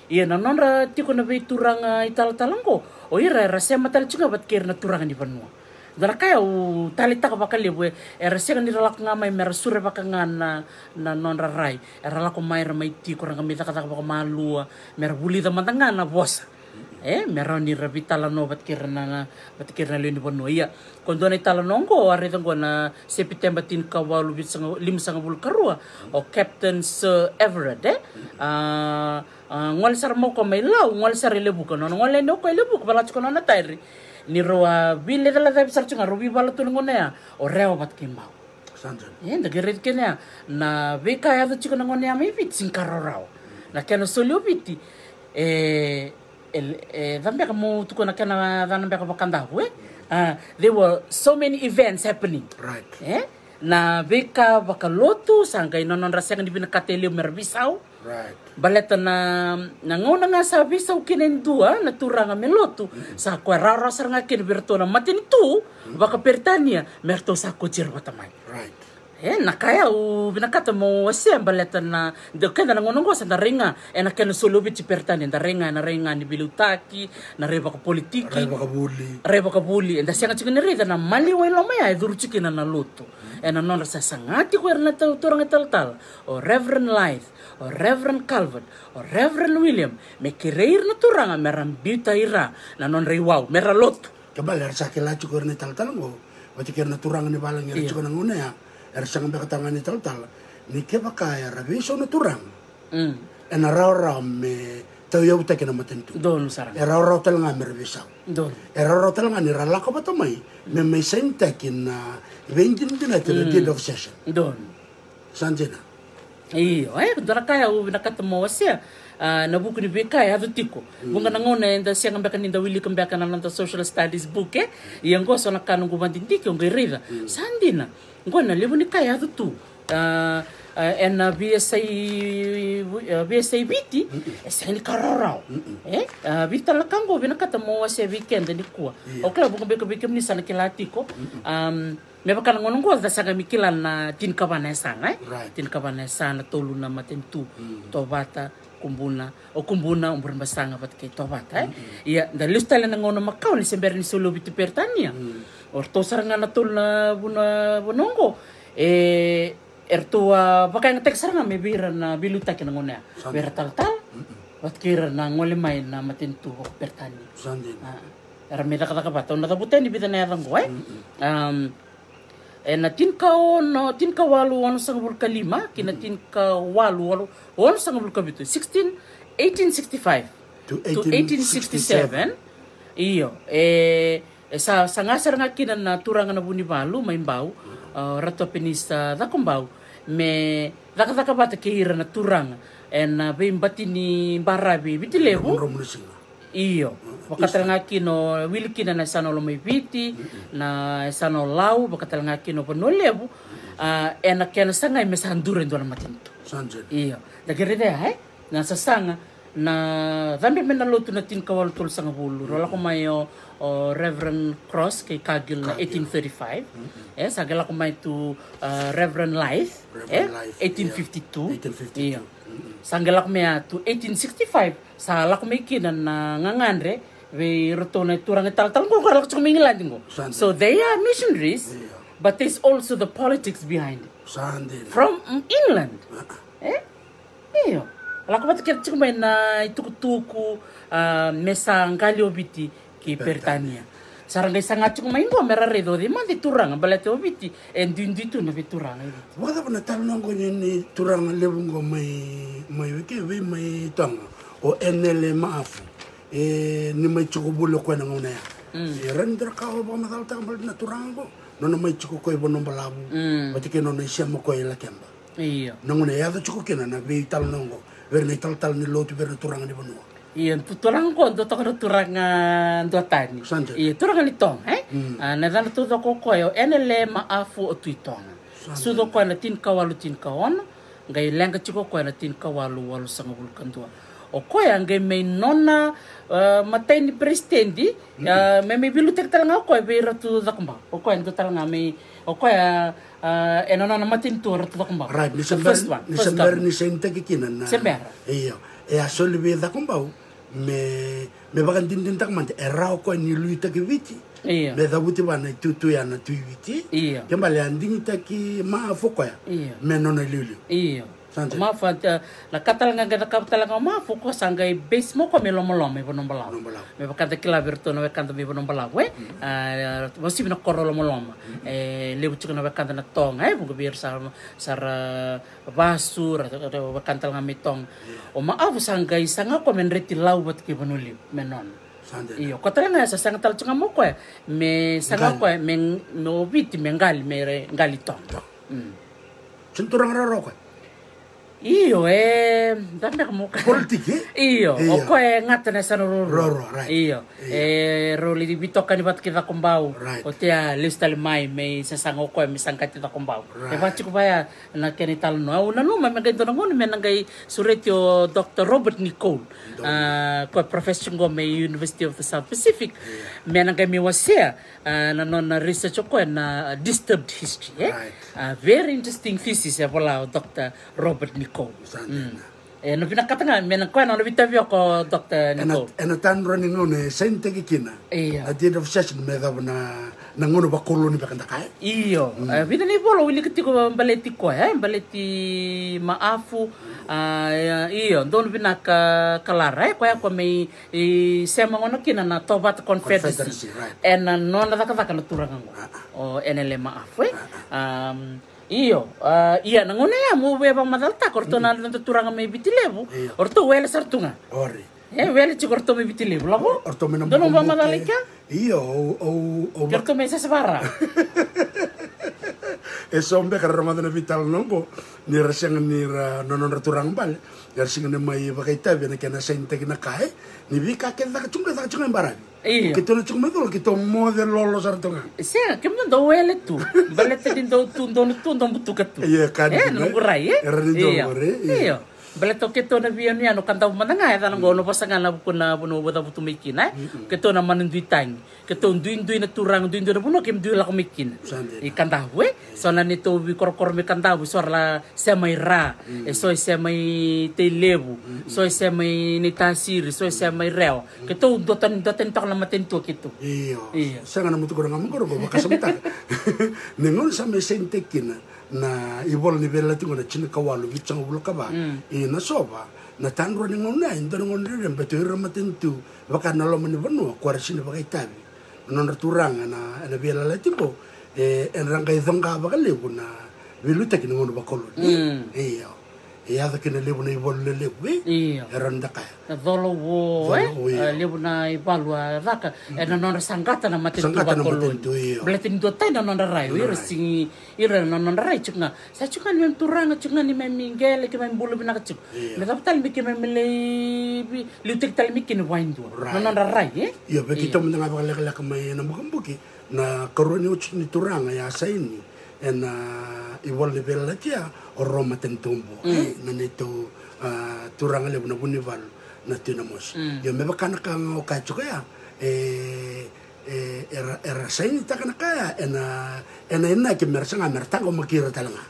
iya nanonra tiko na bay turang ital-talangko o ira rasya matal chunga bat kir na turang ni banua dara kaya u talita ka bakali bu rasya kan niralak nga may merasure baka nga na nonra rai eralak ko may ramay tiko rang kamita kata ka baka malua merabuli da matanga na bosa meron ni rabitalano bat kir na lini banua iya kondo na italanongko aritan ko na September 10 kawalu bit lim sang bulkarua o Captain Sir Everett ngol sar mo ko may law ngol sar lebu ko no ngol no ko lebu ko balat ko na tayri ni roa bile dala tabi sar chunga robi balat to ngone o rewa bat kimau sanjan da gerit kenya na beka ya to chiko ngone ami bit sinkarorao na keno solio biti dambe ka mo tuko na kana dambe ka bakanda there were so many events happening right na beka bakalotu sangkay nonon rasya kan binakatele merbisau right baleta na ngona nga sa bisaw kinendua na turanga melotu sa kwa rarasar nga kin berto na matin tu baka pertania merto sa kuchir watamay right nakaya u binakata mo wasya baleta na de kana ngonongo sa daringa na kana sulubi ci pertania daringa na renga ni bilutaki na reba ka politiki reba ka buli enda siya nga reda na mali way lomaya duruchiki na luto na non sa sangati ko na turang tal o Reverend Life o Reverend Calvert o Reverend William me kireir na turanga meram bita ira na non riwaw meralot kabal sa kila chukur ni tal mo wati na turang ni balang ni chukur ngone ya sang bakatangan ni tal ni ke bakaya rabiso na turang na raw me tayo uta kina matentu don sarang raw tal nga merbisa don raw tal nga ni rala ko batamay me senta kina 20 din na deed of session don sanjena iyo dara kaya u nakatamo wasya nabuku ni beka ya tiko bunga nangona enda siya ngambeka ninda wili kambeka na nanta social studies book yang go so nakanu gubandindiki ngerida sandina ngona lebu ni kaya tu en VSA viti esa ni kararau vita la kango vina kata mo se weekend ni kua o kla bunga beko ni sana kilatiko me bakala ngono ngo da sanga mikila na tin kabana sanga tin kabana sana tolu na matentu to bata kumbuna umbur basanga bat kay to bata ia da lista la ngono makau ni sember ni solo viti pertania orto saranga na tol na bunongo ertua bakang tek saranga me bira na biluta kina ngona bira tal wat kira na ngole mai na matentu pertani era me daka bata na tabuteni bitana rango na tinka walu ono sanga kalima kina tinka walu ono sanga kabitu 1865 to 1867 iyo sa sangasar nga kina na turanga na buni balu may mbau rato penista dakumbau me daka bata kira na turanga en bembati ni barabi bitilehu iyo bakatalanga kino wilkina na sano lo may viti na sano lau bakatalanga kino panolebu en kena sanga mesanduren do na matinto iyo dagiride na sasanga na dami menaloto na tin kawal tul sanga bulu rola ko mayo Reverend Cross kay Kagil na 1835 sagala ko may to Reverend Life 1852 iyo sanggala ko may to 1865 sa la ko may kinan na ngangandre we roto na turang tal ko kala ko mingilan dingo so they are missionaries but there's also the politics behind it from England iyo la ko batikir may na itukutuku mesa ngalio biti ki pertania sarangay sangat ko may ngo meraredo di man di turang balate obiti and dinditu na biturang wala pa natalong ko ni turang lebungo may wiki we may tang o enele maafu ni may chukubulo ko nang una render ka o ba matal tambal na turang ko no may chuko ko ibo no balabu pati ke no na siya mo ko ila kemba iyo nang una ya chuko kina na be tal nongo ver ni tal ni lotu ver turang ni bono iya turang ko do to turang do tani iya turang ni tong na dan to ko yo enele maafu o tuitong sudo ko na tin kawalu tin kawon ngai lenga chuko ko na tin kawalu walu sanga bulkan do o ko ya ngai may nona matay ni presidente may bilu tek talanga ko be ratu zakamba o ko endo talanga may o ko ya enona na matin to ratu zakamba right ni sember ni sente kikinan na sember iyo asol be zakamba me bagan din tak man erao ko ni luita ke viti me da buti bana tutu ya na tuiviti kembali anding taki ma fokoya me nona lulu ma fata la katal nga gada katal nga ma foko sangay base mo ko melomolom me bonom balaw me bakata kila virtu no kanta me bonom balaw mosi bina korolo molom lebu chukuna bakanta na tong bugo bir sar basur atau bakanta nga mitong o maafu sangay sanga ko men reti law bat ke bonuli menon iyo ko tala nga sa sanga tal chunga mo ko me sanga ko men no viti mengali mere ngali tong cinturang raro ko iyo dame mo politiki iyo o ko ngata na sa roro right iyo roli di bitoka ni bat kita kumbau o tia listal mai me sasango ko mi sangkat kita kumbau bachi ko baya na kenital no una no ma magento na ngon men ngai suretio Dr. Robert Nicole ko professor go me University of the South Pacific men ngai mi wasia na non research ko na disturbed history very interesting thesis ya bola Dr. Robert Nicole no pinakata nga men ko na bitavio ko Dr. Nicole tan running on sente kikina a did of session me da na ngono ba koloni ba kanta kai iyo vida ni bolo wili kitiko baleti ko baleti maafu iyo don binaka kalara ko ya ko me sema ngono kina na Tobat Confederacy en non da ka na turanga o enele maafu iyo iya nangone ya mo be ba madalta korto na turanga me bitilebu orto wele sartunga ori wele ci korto me bitilebu lako orto me no ba madalika iyo korto me sa sebara sombe kar ramadana vital nongo ni rasang ni nonon turang bal garsing na may bakaita be na kana sente na kai ni bi ka ken da chunga barabi Ke tona chuk me dolo ke to mo de lolo sartonga. Sia, ke mo do ele tu. Balete din do tu do butu ka tu. No gurai Era ni do re. Iya. Balete ke to na bian ya no kanta mananga ya no gono pasangan na kuna buno bota butu mikin ke to na manundu tang. Ke to ndu na turang ndu na buno ke ndu la ko mikin. I kanta we so na ni to bi kor me kanta bu so la semai ra. E so semai te lebu. So semai ni tasir, so semai reo. Ke to dotan tak la maten to ke to. Iya. Sanga na mutu ko ngam ko bakasamta. Nengon sa me sente kina na ibol ni bela tingo na chini kawalu vichang bulkaba na soba na tanro ni ngona inda ngona re beto ramatentu baka na lo mani bano kwarsini baka itabi non turanga na bela la timbo en ranga izonga baka lebu na viluta kini ngona bakolo iya iya da kini lebu na ibol lebu randa kaya dolo wo lebu na ibalwa raka non sangata na matentu bakolo Beletin do tai na non rai ira sing ira non rai chunga sa chunga ni turanga chunga ni mingele ke bulu bina chuk me tal mi ke le lutek tal mi ke ni waindu non rai ya bekito mo nga bakala ka may na mukambuki na karoni ni turanga ya sa ini en ibol ni bela tia o roma tentumbo na nito turanga le na bunival na tinamos yo me bakana ka o kachuka ya era saini takana kaya ena ke mersanga mertango makira talanga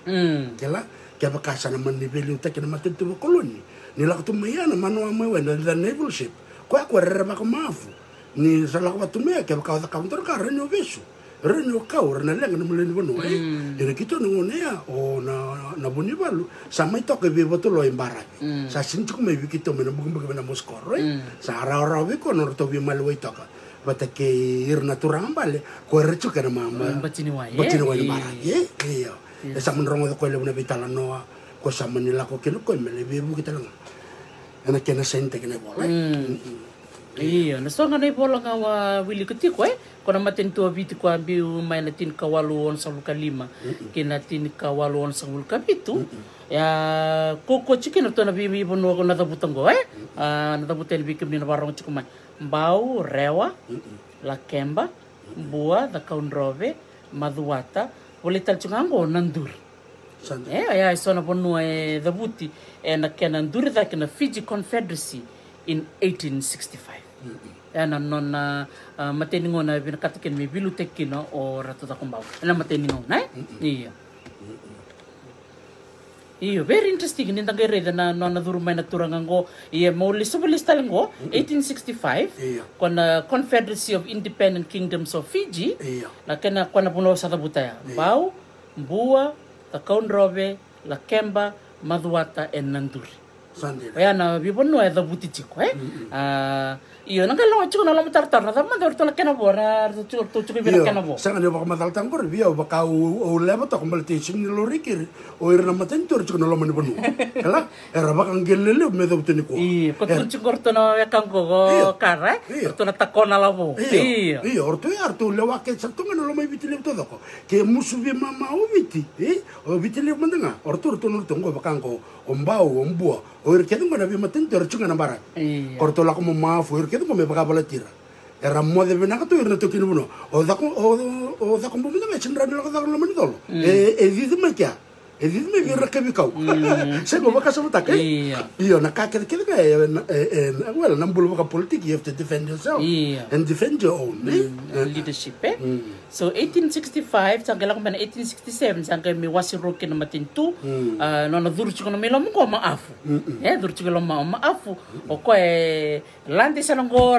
kela ke bakasa na manibeli utakina matentu koloni nila kutumayana manwa mwe na naval ship kwa rera bakamafu ni sala kwa tumea ke bakawata counter ka renyo besu renyo kau na lenga muleni bono ene kito ngonea o na bunivalu sama ito ke bebotulo imbara sa sinchuk me bikito me na bugumbuga na moskoro sa ara we ko no to bi malwe toka bata ke irna turang bale ko rechu kana mama batini wa bara iya esa menrongo ko le na vitala noa ko sa manila ko kino ko me le bebu kita lang ana kena sente kena bola iya na so nga na bola nga wa wili kuti ko kona maten to biti ko ambiu mai na tin kawalu on sa luka 5 kina tin kawalu on sa luka 7 ya koko chikin to na bi bono ko na tabutango na tabutel bi kim ni na barong chikumai Mbau, Rewa, Lakemba, Mbua, the Kaunrove, Maduata, Polital Chungango, Nandur. I saw the Buti and a Kenandur that in the Fiji Confederacy in 1865. And I'm non maintaining on a Vinakatakin, maybe Lutekino or Ratakumbao. And I'm maintaining on, eh? Iyo, very interesting. Hindi nagre na nadurumay na turangango. Iya, mo lisubulis talango 1865 kon Confederacy of Independent Kingdoms of Fiji. Na kana kon puno sa tabutaya. Mbau, Mbua, Kaunrove, Lakemba, Maduata and Nanduri. Kaya na bibono ay dabuti chiko iyo nangalaw chiko na lam tartar na tama dor to lakena bora to bira kana bo sa ngano baka mataltang ko biya baka o lebo to kumbalti sin lo rikir o ira maten tor chiko na lam ni bonu kala era baka ngelele me do tini ko iyo ko chiko to na yakang ko kara to na takona labo iyo orto arto lewa ke sa to ngano may bitile to ko ke musu bi mama o biti o bitile mandanga orto no to ngo baka ko ombao ombua o ira ke ngana bi maten tor chiko na bara orto la ko mafu que me pagaba la tira era mo de venaka to irna to kinu no o da ko mo me chin radio la da lo manidolo diz me que diz me que rakabikau se go baka sabuta ke iyo na ka ke well na mbulu baka politic you have to defend yourself and defend your own leadership so 1865 sangkala ko man 1867 sangkala mi wasiroke na matintu no na durchi ko na milo mo maafu durchi ko maafu o ko lante sanongo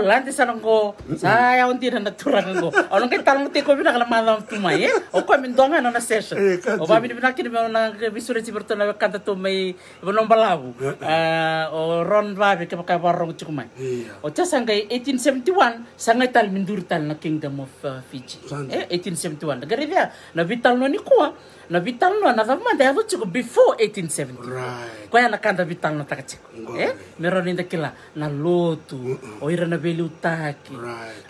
saya unti na turango ono ke talong te ko bina kala madam tumai o ko min donga na session o ba mi bina kini na visure ci bertona kanta to may bonom balabu o ron babe ke ka barong chukumai o cha sangay 1871 sangay tal mindurtal na Kingdom of Fiji 1871 nagaria na vital no ni kuwa na vital no na tama da do chuko before 1870 right ko ya na kanta vital no takachiko meron inda kila na lotu o ira na beli utaki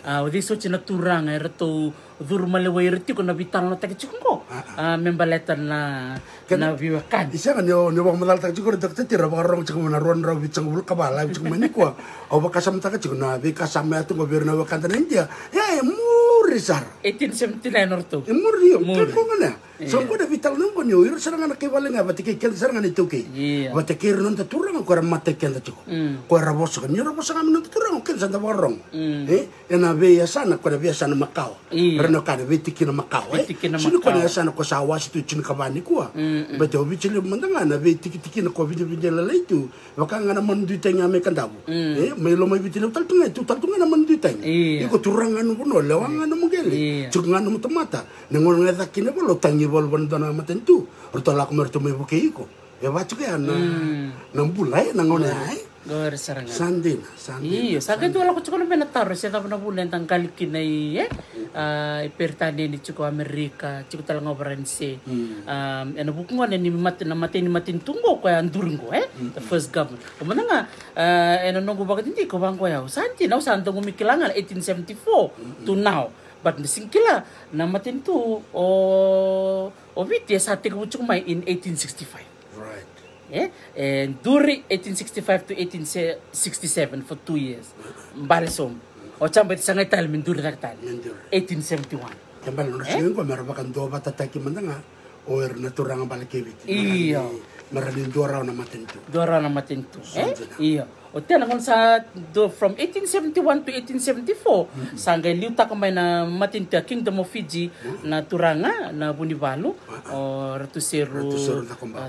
o diso china turanga era to durma le wairti ko na vital na takichiko membaleta na viwakan isa kan yo no bang madal takichiko dokter tira barong chiko na ron raw bitang bul kabala chiko manikwa o bakasam takichiko na vikasam atu gobyerno wakan tan India ya murisar 1879 orto murio ko ngana so ko da vital nang ko yo saranga ke walenga batike kel saranga ni tuke batike non ta turang ko ramate kel chiko ko rabos kan yo rabos ngam non turang kel sanda barong ena veia sana ko da veia sana Macau no kada vitiki na Macau sino ko na sana ko sa wasi tu chini kabani ko bete obichile mandanga na vitiki na ko video la leitu wakanga na mandu tenga me kandabu me lo mai vitile taltunga na mandu tenga iko turanga no no lewanga no mugele chunga no mutamata ngol ngeda kine bolo tangi bol bandana matentu ortola ko merto me buke iko ya bacu ke na bulai na ngone ai Gor saranga. Sandina. Iyo, sakit wala ko chukon penataro siya tapos na bulan tang kalikin na ipertani ni chuko Amerika, chuko talaga operansi. Ano bukungan ni matin tunggo ko anduringo the first government. Kumana nga ano nung bakit hindi ko bang ko yaw. Santi na santo gumikilangan 1874 to now. But nisingkila na matin to o vitya sa ating ko may in 1865. And during 1865 to 1867 for 2 years. Balisom. O chambet sa ngaytal min duri raktal. 1871. Kembali na singin ko meron bakan do batataki mandanga o naturang balakebit. Iyo. Maraming dora na matinto. Dora na matinto. Iyo. O tena kung sa from 1871 to 1874 sangay liuta kamay na matinto Kingdom of Fiji na turanga na Bunivalu o Ratusero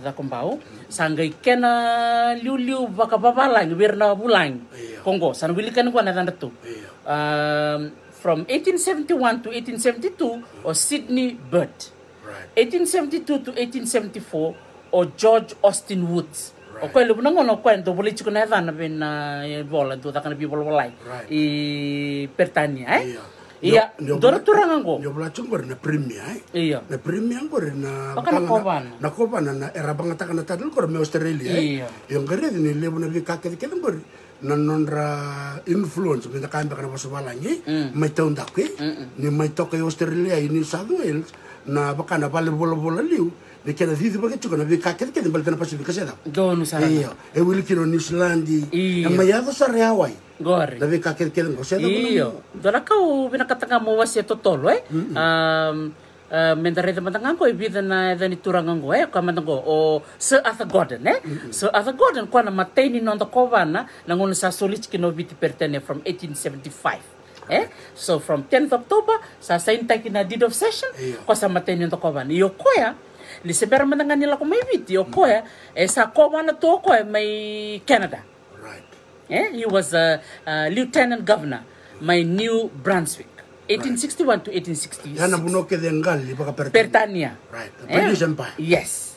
da Kumbao sangay kena liu baka babalang wirna bulang Kongo san wilikan ko na to from 1871 to 1872 o Sydney Bird 1872 to 1874 o George Austin Woods. Okay, lupa nang ono kwento boleh cukup na ben bola tu takkan lebih bola i pertania iya dora turangan ko yo bola cukup na premier iya na premier ko na na koban na era bangata kana tadul ko me Australia yung gare ni lebo na bi kaket kelen bor na nonra influence me ka kana basubalangi mai taun dakwe ni mai toke Australia ini South Wales na bakana bale bola liu de kena vive porque tu na vi kaket que de na Pacifica seda donu sara iyo e will kino New Zealand e mayado sa Hawaii gore da vi kaket que ngo seda iyo dora ka binakatanga mo wasi totolo mendare de matanga ko ibida na dani turangan ko kamanda ko o Sir Arthur Gordon Sir Arthur Gordon ko na mateni non to kovana nangon sa solich kinoviti pertene from 1875 so from 10th October sa saintay kina deed of session ko sa mateni non to kovana iyo koya li sebera mananga nila ko may video ko sa koma na to ko may Canada he was a lieutenant governor may New Brunswick 1861 to 1860 yana buno ke dengal li baka Pertania British Empire yes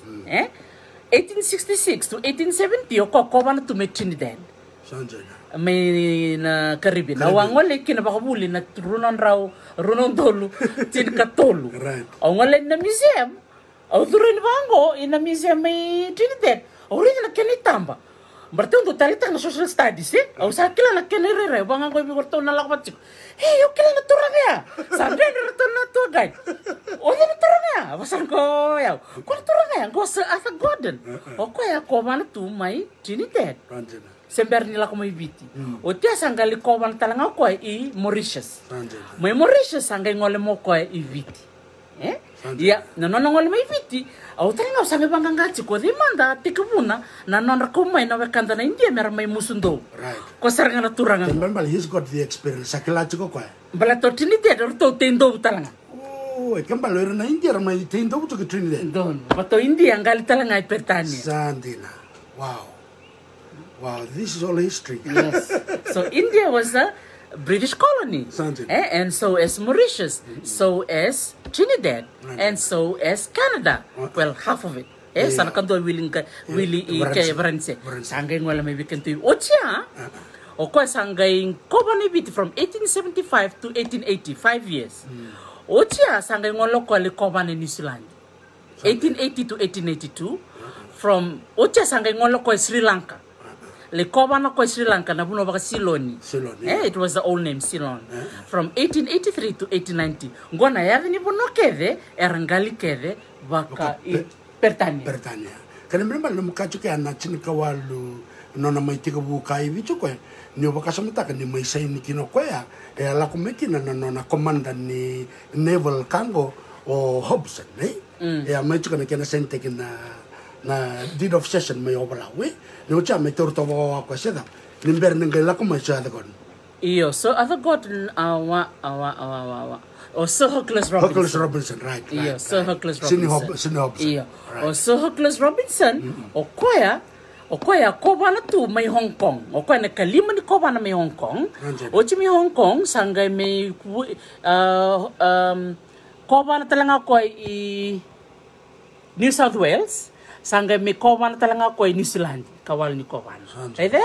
1866 to 1870 ko koma na to may Trinidad may na Caribbean awangole kinabakabuli na runon tolu tin katolu awangole na museum Auturin bango ina museum may Trinidad. Original kini tamba. Berarti untuk tarita na social studies Au sa kila na kini rere bang ko biborto na lakbat. Hey, yo kila na turang ya. Sabi na return na tour guide. O na turang ya. Basan ko yaw. Ko turang ya. Ko sa Arthur Gordon. O ko ya ko man tu may Trinidad. Sember nila ko may biti. O tia sanggali ko man talanga ko i Mauritius. May Mauritius sangay ngole mo ko i biti. Ya, nanonongol may viti. Au tanga sange bangangati ko demanda tikubuna nanon rakumay na wakanda na India mer may musundo. Ko saranga na turanga. Remember he's got the experience sakila chiko ko. Bala to Trinidad to tendo talanga. Oh, kembalo era na India may tendo to Trinidad. Don, pato India ngal talanga ay Pertania. Sandina. Wow, this is all history. Yes. So India was a British colony, and so as Mauritius, so as Trinidad, and so as Canada. Well, half of it. Sana kanto willing kay Varense. Sangay wala may bikanto. Ocha. O ko sangay ko ba ni bit from 1875 to 1880, 5 years. Ocha sangay ngolo ko ba ni New Zealand. 1880 to 1882. From Ocha sangay ngolo ko Sri Lanka. le kovana ko Sri Lanka na buno baka Siloni. It was the old name Ceylon. From 1883 to 1890. Ngona yave ni buno keve erangali keve baka Pertania. Kana mremba no mkacho ke ana chini kawalu nona maitika bukai vicho ko ni obakasamata ka ni maisai ni kino ko ya la kumekina na commander ni naval kango o Hobson maitika na kena sente na deed of cession mai obala we ni ucha mai torto ko seda ni ber ngela ko mai sa gon iyo so other got Sir Hookles Robinson, right. Yeah, Sir Hookles Robinson. Sydney Hobson. Yeah. Sir Hookles Robinson, okoya kobana tu mai Hong Kong. Okoya na kalima ni kobana mai Hong Kong. Ochi mai Hong Kong sangai mai kobana talanga ko I New South Wales, sangai mai kobana talanga ko I New Zealand. Kawal ni kobana. Ede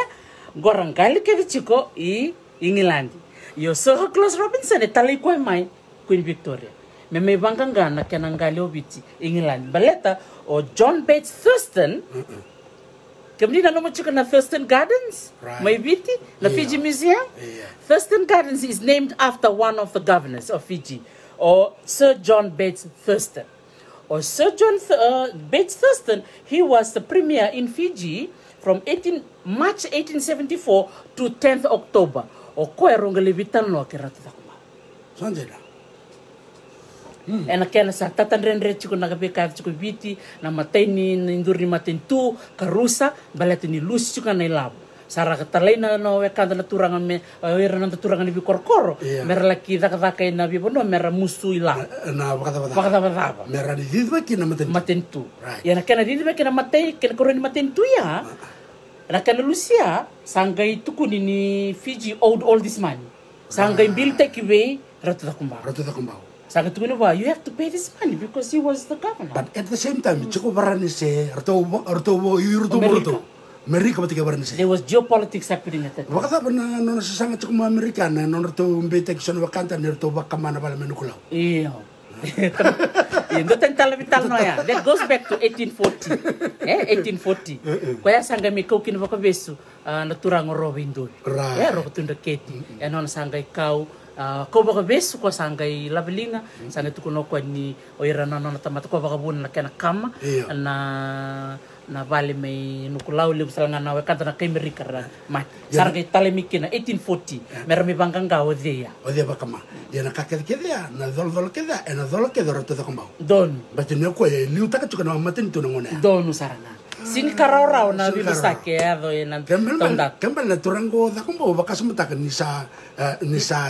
gorang kali ke chiko I England. Yo Sir Hookles Robinson talai ko mai Queen Victoria. Me banganga na kenangali obiti England. Baleta o John Bates Thurston. Kamni na naman chika na Thurston Gardens. May biti na Fiji Museum. Thurston Gardens is named after one of the governors of Fiji, or Sir John Bates Thurston. Or Sir John Bates Thurston, he was the premier in Fiji from March 1874 to 10th October. O koe ronga levitan no ke rata takuma. Sanjela. Ena kena sa tatanrenre chiko nagabeka chiko biti na matay ni induri matentu karusa balet ni lusi chiko na ilab. Sara katalay na no kanda na turangan me era na turangan ni bikorkoro. Mera laki daka na bibono mera musu ila. Na bakata. Mera ni didba kina matentu. Ena kena didba kina matay kena koroni matentu ya. Na kena lusia sangai tukuni ni Fiji owed all this money. Sangai bill take away ratu takumbao. You have to pay this money because he was the governor. But at the same time, there was geopolitics happening at that time. That goes back to 1840. 1840. Kaya sangga mi kau kini bakabesu naturang Robin Hood. Rokotunda keti. Enon sangga kau ko baka besu ko sangay labelinga sanay tukuno ko ni oira na tamata ko baka bun na kena kama na vale may nukulaw libo sa nga nawe kanta na kay Amerika ma sargay talemiki na 1840 meron mi banganga o dia baka ma dia na kakekeda na dol keda na dol keda roto ta kumbaw don batino ko liu taka chuka na matin tu ngone don usarana sin karao na bibo sa keado en tonda kembal na turango da kumbaw baka sumata ni sa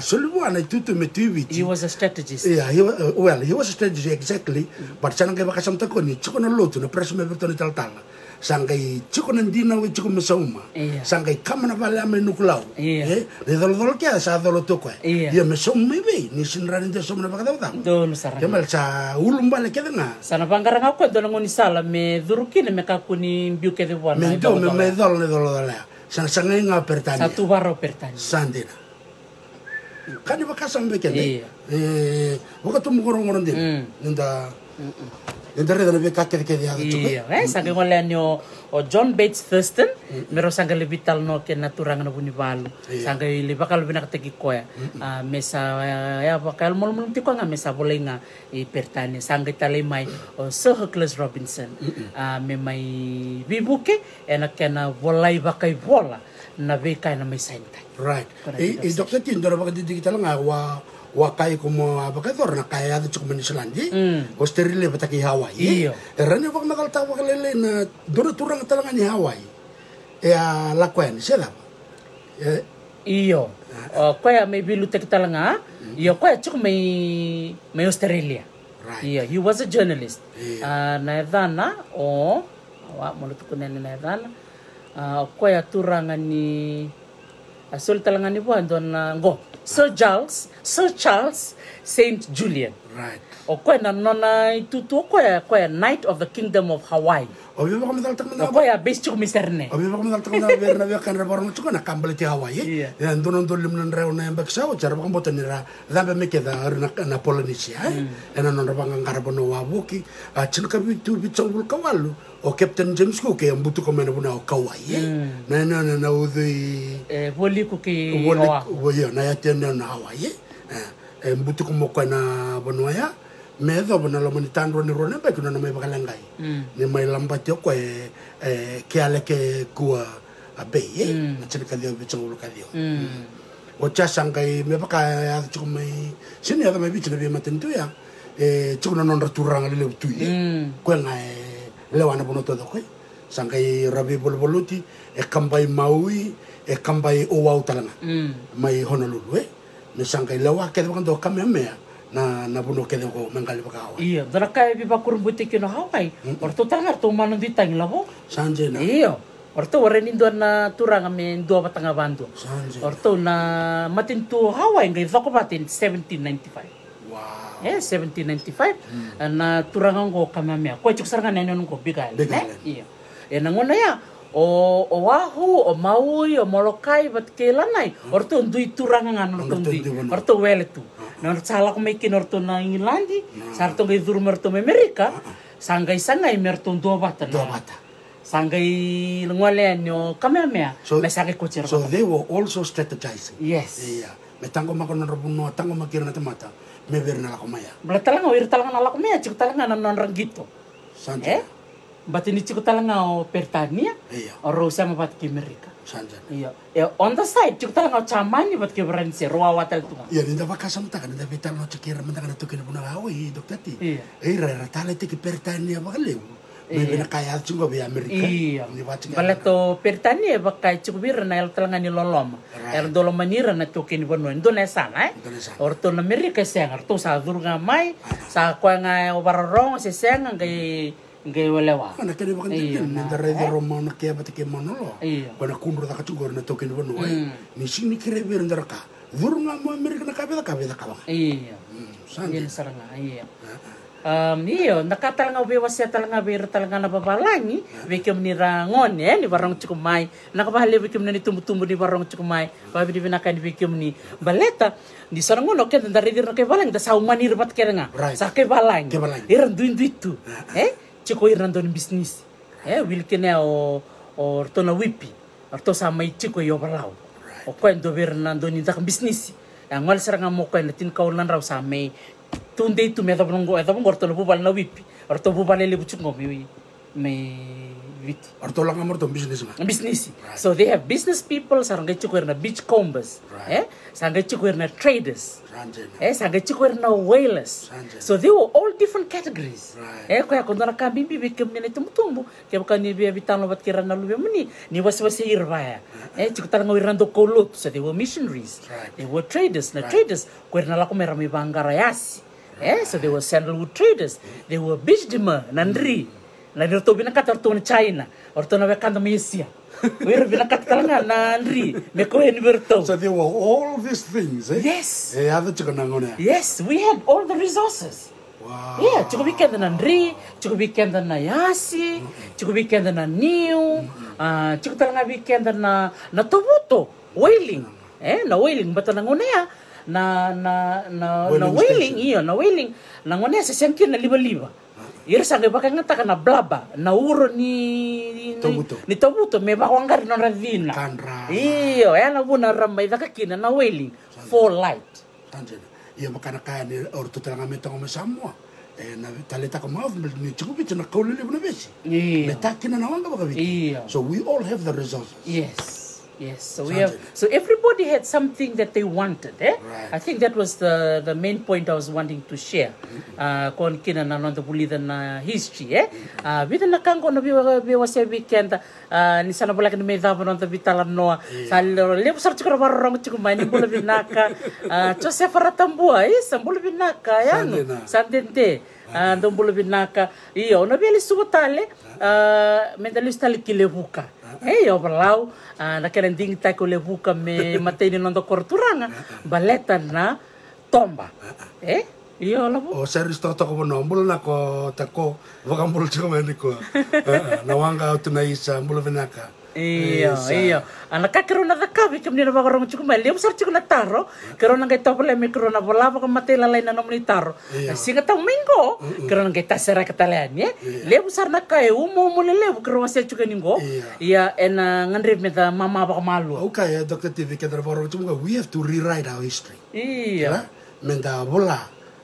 solubuan tutu metubi. He was a strategist. Yeah, he was a strategist exactly. But sangai baka samta ko ni chuko na lotu na preso me bertoni tal. Sangai chuko na dina we chuko mesauma. Sangai kamana vale ame nukulau. De dol kia sa dol to ko. Dia mesauma be ni sinran de somna baka da. Don sarang. Kemal sa ulum bale ke na. Sana bangarang ako don ngoni sala me durukine me kakuni biuke de wana. Me do me dol dala. Sangai nga Pertania. Satu baro Pertania. Sandina. Kan iba kasam beken buka tu mugorong din nda reda na beka kede ya chuko sangai ngole nyo o John Bates Thurston mero sangai lebital no ke naturang na bunibalu sangai lebakal binakategi koya mesa ya bakal mol tiko nga mesa bolenga I Pertania sangai talemai o Sir Hookles Robinson me mai bibuke ena kena volai bakai bola na beka na may saintay. Right. Dr. Tindora baka didikita lang wa kay como abakador na kaya dito sa Manisalandi. O sterile bataki Hawaii. Ranya baka nakaltawa kalele na dura turang talaga ni Hawaii. Lakwen sila. Iyo. Kaya may bilutek talaga. Iyo kaya chuk may Australia. Right. Iyo, he was a journalist. Naedana wa mo tukunen naedana. Kaya turangan ni Asul talangani po andon go. Sir Charles Saint Julian. Right. O koe na nona itutu koe Knight of the Kingdom of Hawaii. O viva como tal tamna. O koe base chuku miserne. O viva como tal tamna ver na ver kan reborno chuku na kambale ti Hawaii. Ya ndono ndolim nan rew na mbaksa o jar bakam botanira zambe meke da na Polynesia. Ena non rabanga ngarabono wa buki a chilka bitu bichangul kawalu. O Captain James Cook e mbutu ko mena buna o Kauai. Na udhi voli ku ki o yo na ya tena na Hawaii. Mbutu ko mo na bonoya. Me do bona lo monitando ni rone ba kuna no me bakalangai ni mai lambati ko ke ale ke kua a be na chika dio bichangul ka dio o cha sangai me baka ya chuku mai sini ya me bichina be matentu ya chuku no non raturanga le tu ko nga le wana bono todo ko sangai rabi bolboluti e kambai maui e kambai o wau talanga mai Honolulu ne sangai lewa ke do kamemea na buno kede ko mengali bakawa iya dara kai bi bakur buti kino Hawaii orto tangar to manu ditang labo sanje na iya orto wareni do na turanga me do batanga bandu orto na matin to Hawaii ngai zako batin 1795 wow 1795 na turanga ngo kamamea ko chuk saranga neno ngo bigal iya na ngona ya o Oahu, o Maui, o Molokai, bat kelanai. Orto ndui turanga ngano ndui. Orto weletu. Na sala ko mekin orto na Ingilandi, sarto ngai dur merto Amerika, sangai merto do bata. Sangai ngwale nyo kamemea, me sangai kochera. So they were also strategizing. Yes. Yeah. Me tango makon robuno, tango makira na mata. Me ver na la komaya. Bla talanga wir talanga na la komaya, chik talanga na non rangito. Sanje. Batini chiko talanga o Pertania, o Rosa mabat ki Amerika. Sanjan. Iya. On the side chiko talanga o Chamani bat ki Branse, roa watal tunga. Iya, ninda vakasam ta kan ninda vital no chikira manda kan tukina buna hawi doktati. Iya. Ra tale te ki Pertania bakaleu. Me bena kaya chungo be Amerika. Iya. Balato Pertania bakai chiko bir na el talanga ni lolom. Er dolo manira na tukini bono Indonesia, Orto na Amerika sang, orto sa durga mai, sa kwa nga o bararong se sang ngai ngai walewa. Ana kene bakan tin na rede romano ke abate ke monolo. Kona kunro da kachugor na token bono ni sini kire bir ndaraka. Durunga mo Amerika na kabeda ka. Iya. Sangin saranga iya. Iyo nakatalanga bewasya talanga bir talanga na babalangi bekem ni rangon ni barong cukumai nakabahale bekem ni tumbu-tumbu ni barong cukumai babi di binakan bekem ni baleta di sarangon oke dari dir ke balang da saumani rebat kerenga sa ke balang iran duin duitu ciko iran don bisnis wilkene o tona wipi orto sama ciko yo balau o ko endo bernan don indak bisnis ngol saranga mo ko tin kaulan raw sa may tunde itu me tabongo orto bubal na wipi orto bubal le buchungo me witi orto lang amor to business so they have business people saranga chiko na beach combers saranga chiko na traders saranga chiko na whalers so they were all different categories ko ya kondora ka bimbi bekem ne tumtumbu ke kan ni be bitano bat kirana lube muni ni waswase irvaya chiko talanga wirando kolot so they were missionaries they were traders ko na la ko merami bangarayasi so they were sandalwood traders they were bishdima nandri na dirto binakat orto na China orto na bekanda Malaysia wir binakat talanga nandri me ko en berto so there were all these things yes yes we had all the resources. Wow. Yeah, cukup weekend na Nri, cukup weekend na Yasi, cukup weekend na Niu, cukup talanga weekend na Tobuto, whaling. Na whaling bata nanguna ya. Na whaling iyo, na whaling. Nanguna sa siyangkin na liba-liba. Ira sa bakang ngata na blaba, na uro ni Tobuto, may bakwangar na ravina. Iyo, na buna ramay dakakina na whaling for light. Tanjena. Ia makana kaya ni orto talanga metong Samoa na taleta ko maaf ni chukupi na kaulele buna besi metakina na wanga bakabi so we all have the resources yes so we have so everybody had something that they wanted right. I think that was the main point I was wanting to share kon kina na nonto pulida na history vida na kango no biwa se weekend ni sana bola kan me dava nonto vitala noa sal lepo sar chukura barong chukumai ni bola binaka Joseph Ratambua sambula binaka yano sandente ndom bola binaka iyo no beli subotale mentalista kilebuka yo berlau na kena ding tako le buka me mateni nondo korturanga baleta na tomba. Iyo la o seris to ko no mbul na ko tako vakambul chuma ni ko na wanga tuna isa mbul venaka. Iyo ana kakerona da kavi kamni na bagorong chukuma le musar chukuna taro kerona ngai topole me kerona volava ko matela laina no mni taro singa ta mingo kerona ngai tasera kataleani le musar na kai umo mulele kerona se chukaningo ya ena ngandre me da mama ba malu okay Dr. TV kedra bagorong chuma we have to rewrite our history menda vola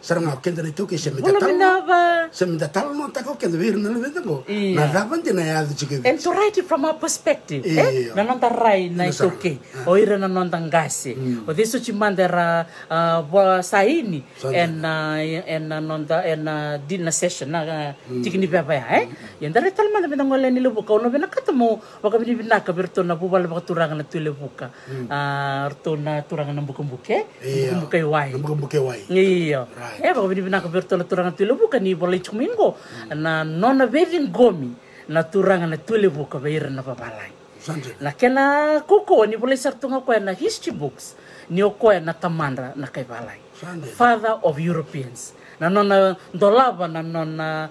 sarang kenda ni tuke se menda tal no tako kenda wir na le vengo na davan dina ya chike and to write it from our perspective na non rai na tuke o ira na non tangase o deso chimandera saini en non da en dina session na tikini baba yendare tal manda menda ngole ni lubuka no bena katamo waka bini bina ka berto na bubal ba turanga na tule buka arto na turanga na bukumbuke bukumbuke wai iyo baka bini bina ka berto na turanga tule buka ni bolai chumingo na nona vevin gomi na turanga na tule buka beira na babalai na kena kuko ni bolai sartunga ko na history books ni ko na tamandra na kai balai father of Europeans na nona dolava na nona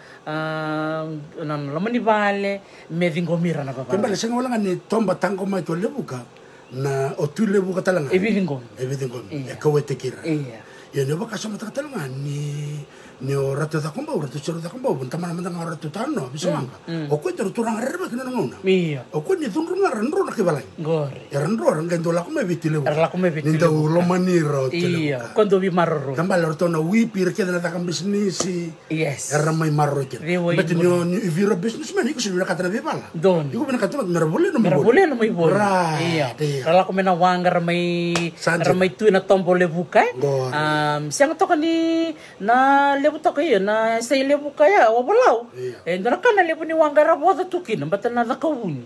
lamani vale me vingomira na babalai kembali senga wala ni tomba tango mai tule buka na o tule buka talanga evidingom e ko wetekira ya ne baka sama talanga ni o rato da komba rato chero da komba bunta mana manda ngara rato tano bisamanga o ko tero turanga reba kina ngona o ko ni tunru ngara nro na kibalai gore ya nro ranga ndo la kuma vitile la kuma vitile ninda ulo maniro iya kondo vi marro kambala rato na wi pir ke na da kam business yes era mai marro ke but ni if you're a businessman iko sibira katana bebala don iko bena katana merabole no mai bol iya la kuma na wanga ramai tu na tombole buka siang to ni na lebu to kaya na sa lebu kaya wabalau ndara kana lebu ni wangara boda tukin batana da kawun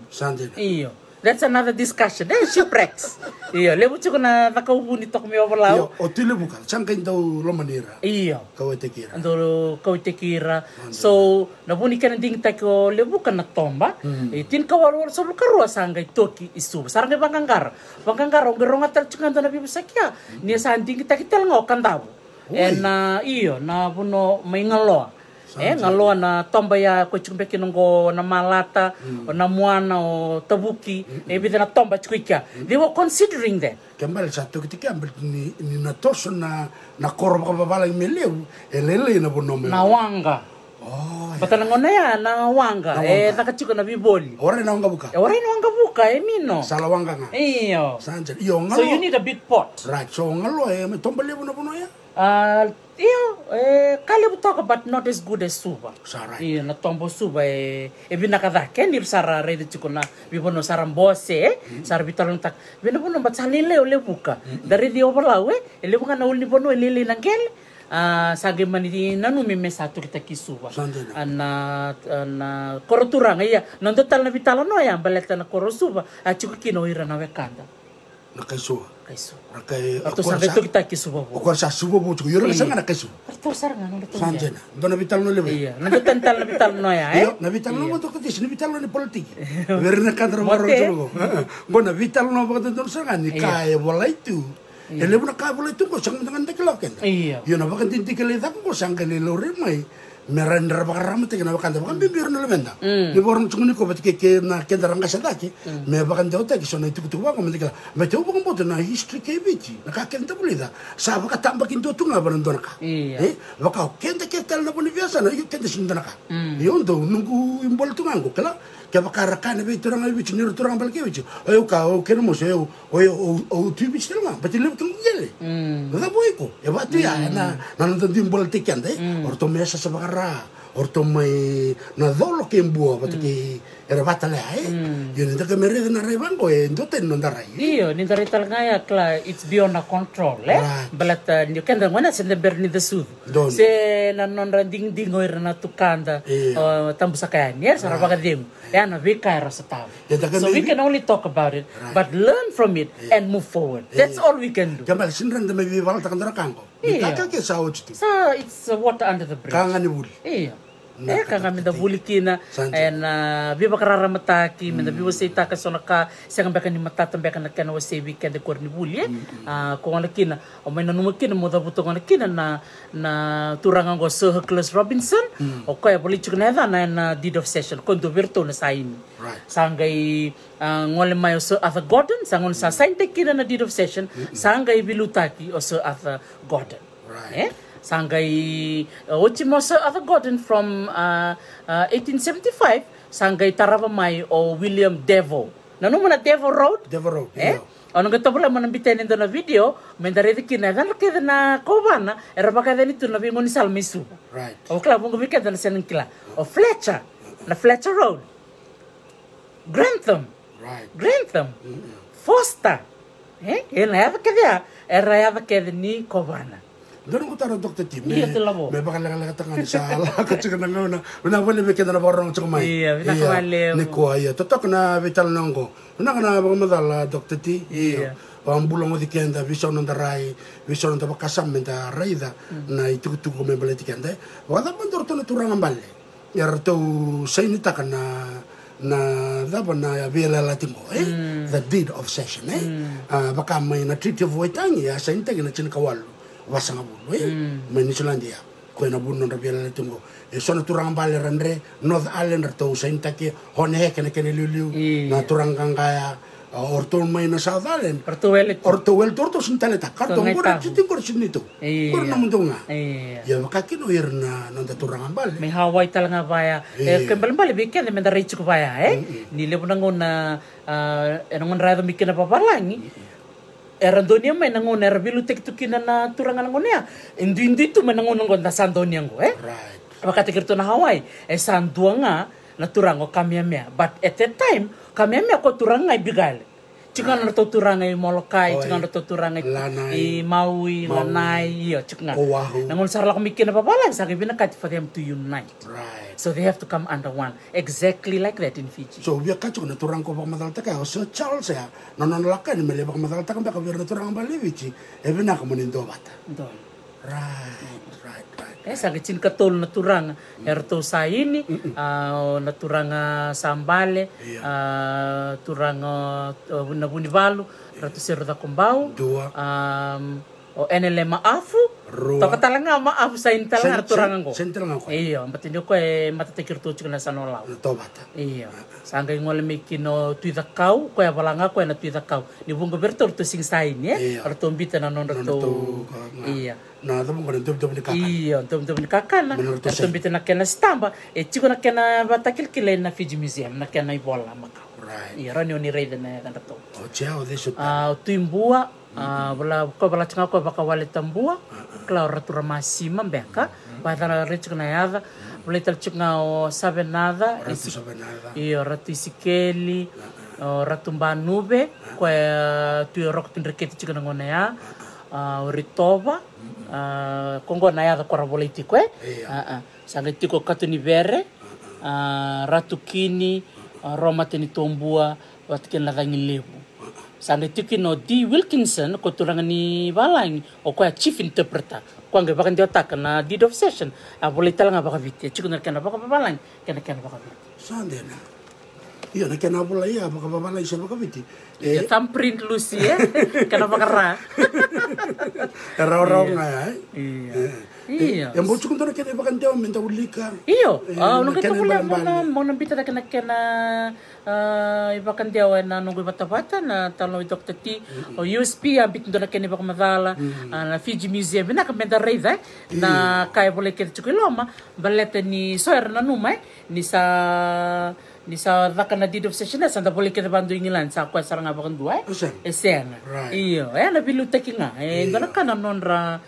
iyo that's another discussion shipwrecks iyo lebu chuko na da kawun to kami wabalau o ti lebu ka changa indo lo manera iyo kawetekira ando kawetekira so na buni kana ding tako lebu kana tomba tin kawalwar so karua sanga toki isu saranga bangangara ngeronga tel chunganda na bibusakia ni sa ding takitel ngokandabo na iyo na buno may ngaloa ngaloa na tomba ya ko chumbeki ngo na malata o na muana o tabuki bida na tomba chikuika they were considering that kembali sa to kitika ni na toso na korba babala meleu elele na buno na wanga patana ngona ya na wanga nakachiko na biboli ora na wanga buka mino sala wanga nga iyo sanja iyo ngalo so you need a big pot right so ngalo me tomba lebu na buno ya Kalibu talk about not as good as Suba. Iya, na tombo Suba binakada kendir sara ready chikona bibono saram bose sar bitalong tak binabono bat salile ole buka dari di overlawe lebu kana uli bono lili nangkel sage maniti nanu meme satu kita kisuba na koroturanga iya nando tal na bitalo no ya baleta na korosuba chukino ira na wekanda na kaiso Rakai atau sampai tu kita kisuba bo. Ko sa subo bo tu yoro sanga na kaiso. Atau saranga no to. Sanjena. Dona vital no lebe. Iya, na tental na vital no ya Na vital no to ko dis, na vital no ni politik. Verna kadra maro jogo. Bona vital no bo to sanga ni kai bolai tu. Ele bona kai bolai tu ko sanga dengan tekelok kan. Iya. Yo na bakan tintikele ta ko sanga le lore mai. Merandra bakarama te na bakanda bakan bibir no lemenda ni borong chungni ko batike ke na kendaranga sadaki me bakan dota ki sona tuku tuku ko mendika me te ubang boto na history ke bichi na ka kenta bulida sa baka tamba kinto tunga barandona ka baka kenta ke tel na boniviasa na kenta sindana ka yondo nungu imbol tunga ko kala ke baka rakana be turanga bichi ni turanga balke bichi ayo ka o keno mo se o tu bichi tunga bati le tunga gele da boiko e batu ya na nando dimbol te kende orto mesa sa baka orto mai na dolo ke mbua batike era batale yo nda ke mere na rebango ndote no ndarai io ni ndare talga kla it's beyond our control but you can ngona sende berni de sud se na non randing dingo era na tukanda tambusa kanya sara baga dem ya na vika era sataw so we can only talk about it but learn from it and move forward that's all we can do kamal sinranda me vival takandara kango Kaka ke sa it's water under the bridge. Kanga ni buli. Iya. kanga minda bulikina na viva karara mataki minda viva seita ka sona ka sanga beka ni matata beka na kana wase weekend ko ni buli ko ngana kina o mai na numa kina mo da buto ngana kina na turanga go Sir Hercules Robinson o ko ya politik na na deed of session ko do virtu na saini sangai ngole mai o Sir Arthur Gordon sangon sa sainte kina na deed of session sangai bilutaki o Sir Arthur Gordon sangai ultimo Sir Arthur Gordon from 1875 sangai tarava mai o William Devil na numa na Devil Road ono nga tabula mo nambitene ndo na video mendarede kina dala keda na kovana era baka deni tu na bingoni salmisu o kla bongo bikeda na senin kila o Fletcher na Fletcher Road Grantham Foster ena yava keda era yava keda ni kovana Doon ko taro Dr. T. Me baka lang tangan sa ala kasi kana na wala me keda na borong sa kumay. Iya, nakawale. Ni ko ay totok na vital nongo. Una kana baka madala Dr. T. Iya. Ambulong di kenda vision on the rai, vision on the bakasam menta raida na itu me baleti kenda. Wala mandor to na turang ambale. Yar to say ni takana na daba na vela latingo the deed of session baka may na treaty of waitangi ya sa intagi na chinikawalu wasanga bulu Menislandia ko na bunno rabia tungo sona turang bale randre North Island to saintaki hone hekene kene liu na turang kangaya orto mai na South Island orto torto sintaleta karto ngora chitingor sinito ko na mundunga ya makakino irna nanda turang bale me Hawaii talanga baya kembal bale bikene menda richu baya ni lebunangona enongon rado mikena papalangi era donia mai nangon era bilu tek tukina na turanga nangonia indu tu manangon ngon na sandonia ngo wakati kirto na Hawaii sanduanga na turango kamiamia but at that time kamiamia ko turanga ibigal chingana na turanga i Molokai chingana na turanga i Maui Lanai yo chingana nangon sarla ko mikina papalang sa kibina kat for them to unite so they have to come under one exactly like that in Fiji so we kacho na turang ko pamadal taka so Charles ya nonon laka ni mele pamadal taka baka wir na turang balivici ebena ko monindo bata right sa kicin katol na turang erto sa ini na turang sambale turang na bunivalu rato sero da kumbau o enele maafu to katalanga maafu sa intalanga turangan ko iyo matinyo ko matatikir tu chikna sanola to bata iyo sanga ngole mikino tuida kau ko ya balanga ko na tuida kau ni bungo bertor to sing sain arto mbita na non to iya na damo ko dum ni kaka iyo dum ni kaka na arto mbita na kena stamba chiko na kena batakil kile na Fiji Museum na kena ibola makau iya rani oni reida na kan to o chao deso tuimbua bala changa ko baka wale tambua kla ratura masima beka badana rich na yada bale tal changa o sabenada iyo ratu isikeli ratu banube ko tu rock tin reketi changa ngona ya ritoba kongo na yada ko politiko sanga tiko katuni vere ratu kini roma teni tombua watken la lebu sanga tikino D. Wilkinson ko turanga ni balang o ko chief interpreter ko nga baka ndio taka na deed of session boleh talanga baka viti chiko na kana baka balang kana baka viti sande na iyo na kana bola ya baka balang isa baka viti tam print lucy kana baka ra ra nga iya yang bocuk untuk kena baka ndio menta ulika iyo no kita boleh mo nambita na kana ibakan dia na nunggu bata-bata na talo Dr. T o USP ambit ndo na kene baka madala na Fiji Museum na kamenda reida na kaya boleh kita chukiloma baleta ni soer na numai ni sa vaka na deed of session sa nda boleh kita bandu ingilan sa kwa saranga baka dua esena iyo na bilu takinga ndo na kana nonra